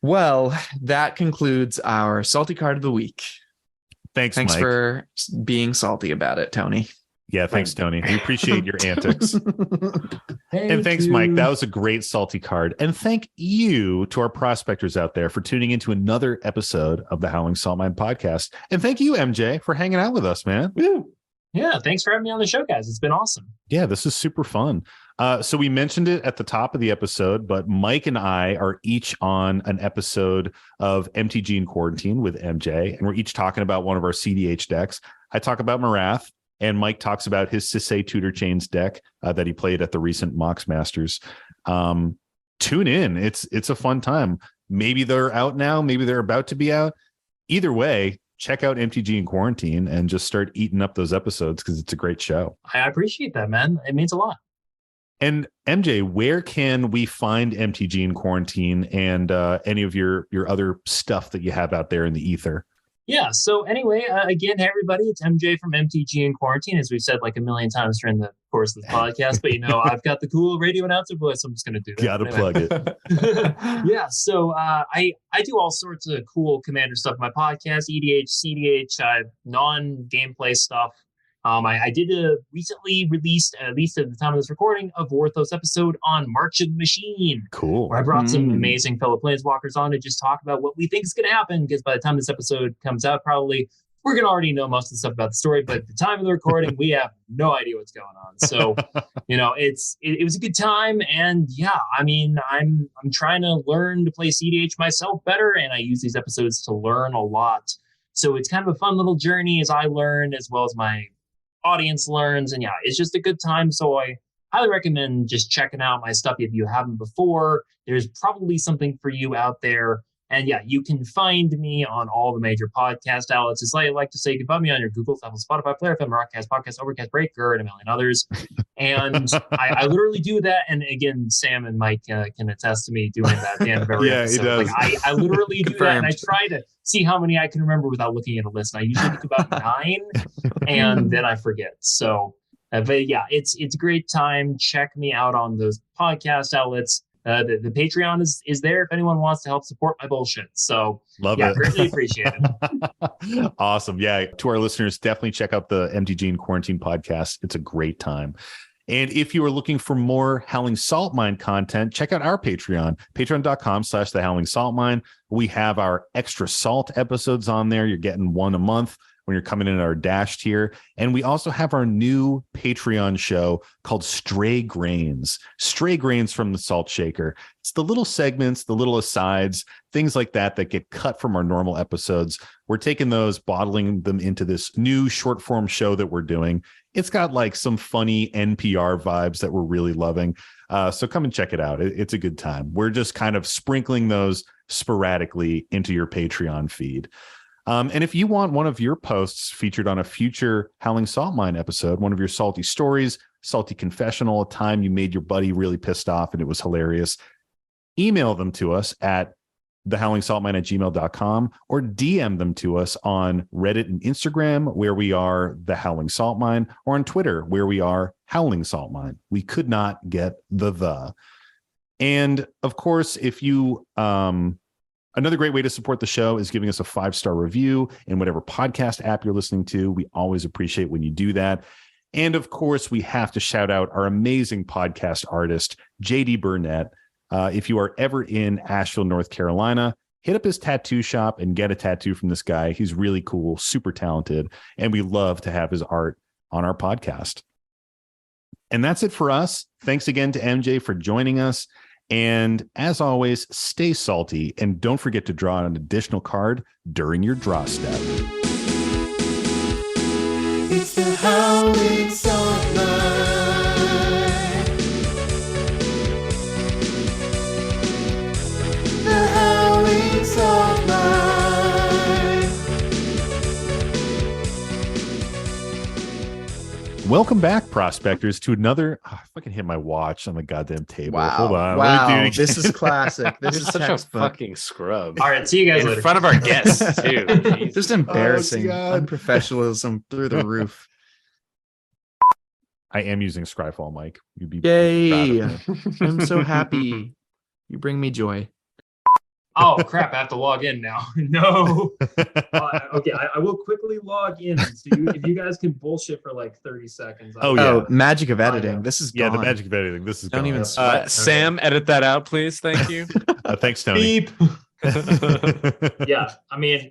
Well, that concludes our salty card of the week. Thanks Mike, for being salty about it, Tony. Yeah, thanks, Tony. We appreciate your antics. And thanks, Mike. That was a great salty card. And thank you to our prospectors out there for tuning into another episode of the Howling Saltmine podcast. And thank you, MJ, for hanging out with us, man. Woo. Yeah, thanks for having me on the show, guys. It's been awesome. Yeah, this is super fun. So we mentioned it at the top of the episode, but Mike and I are each on an episode of MTG In Quarantine with MJ, and we're each talking about one of our cEDH decks. I talk about Marath, and Mike talks about his Sisay Tutor Chains deck that he played at the recent Mox Masters. Tune in. It's a fun time. Maybe they're out now. Maybe they're about to be out. Either way, check out MTG In Quarantine and just start eating up those episodes because it's a great show. I appreciate that, man. It means a lot. And MJ, where can we find MTG In Quarantine and any of your other stuff that you have out there in the ether? Yeah. So anyway, again, hey everybody, it's MJ from MTG In Quarantine, as we've said like a million times during the course of the podcast. But I've got the cool radio announcer voice, so I'm just going to do that. Gotta plug it. Yeah. So I do all sorts of cool Commander stuff. My podcast, EDH, cEDH, non-gameplay stuff. I did recently released, at least at the time of this recording, a Vorthos episode on March of the Machine. Cool. Where I brought some amazing fellow Planeswalkers on to just talk about what we think is going to happen, because by the time this episode comes out, probably we're going to already know most of the stuff about the story, but at the time of the recording, we have no idea what's going on. So, it was a good time. And yeah, I mean, I'm trying to learn to play cEDH myself better, and I use these episodes to learn a lot. So it's kind of a fun little journey as I learn, as well as my audience learns. And yeah, it's just a good time. So I highly recommend just checking out my stuff if you haven't before. There's probably something for you out there. And yeah, you can find me on all the major podcast outlets. As I like to say, you can find me on your Google, Apple, Spotify, Player FM, Rockcast, Podcast, Overcast, Breaker, and a million others. And I literally do that. And again, Sam and Mike can attest to me doing that at the end of every episode. He does. Like, I literally do that, and I try to see how many I can remember without looking at a list. And I usually get to about 9, and then I forget. So, but yeah, it's a great time. Check me out on those podcast outlets. The Patreon is there if anyone wants to help support my bullshit. So love it. Greatly appreciate it. Awesome. Yeah. To our listeners, definitely check out the MTG In Quarantine podcast. It's a great time. And if you are looking for more Howling Salt Mine content, check out our Patreon, patreon.com/The Howling Salt Mine. We have our extra salt episodes on there. You're getting one a month when you're coming in at our dash tier. And we also have our new Patreon show called Stray Grains from the Salt Shaker. It's the little segments, the little asides, things like that get cut from our normal episodes. We're taking those, bottling them into this new short form show that we're doing. It's got like some funny NPR vibes that we're really loving. So come and check it out. It's a good time. We're just kind of sprinkling those sporadically into your Patreon feed. And if you want one of your posts featured on a future Howling Salt Mine episode, one of your salty stories, salty confessional, a time you made your buddy really pissed off and it was hilarious, email them to us at thehowlingsaltmine@gmail.com or DM them to us on Reddit and Instagram, where we are The Howling Salt Mine, or on Twitter, where we are Howling Salt Mine. We could not get the. And of course, if you... another great way to support the show is giving us a 5-star review in whatever podcast app you're listening to. We always appreciate when you do that. And of course, we have to shout out our amazing podcast artist, JD Burnett. If you are ever in Asheville, North Carolina, hit up his tattoo shop and get a tattoo from this guy. He's really cool, super talented, and we love to have his art on our podcast. And that's it for us. Thanks again to MJ for joining us. And as always, stay salty and don't forget to draw an additional card during your draw step. It's the Howling Salt Mine. The Howling Salt Mine. Welcome back, prospectors, to another... I fucking hit my watch on the goddamn table. Wow. Hold on. Wow. Let me do it This is classic. This is such textbook. a fucking scrub. All right, see you guys in later. front of our guests, too. Just embarrassing. God. Unprofessionalism through the roof. I am using Scryfall, Mike. You'd be Yay. proud of me. I'm so happy. You bring me joy. Oh crap! I have to log in now. No. Okay, I will quickly log in. So if you guys can bullshit for like 30 seconds. Oh, yeah. Oh, magic of editing. This is Yeah, gone. the magic of editing. This is Don't gone. even sweat. Sam, edit that out, please. Thank you. Thanks, Tony. Beep. Yeah, I mean,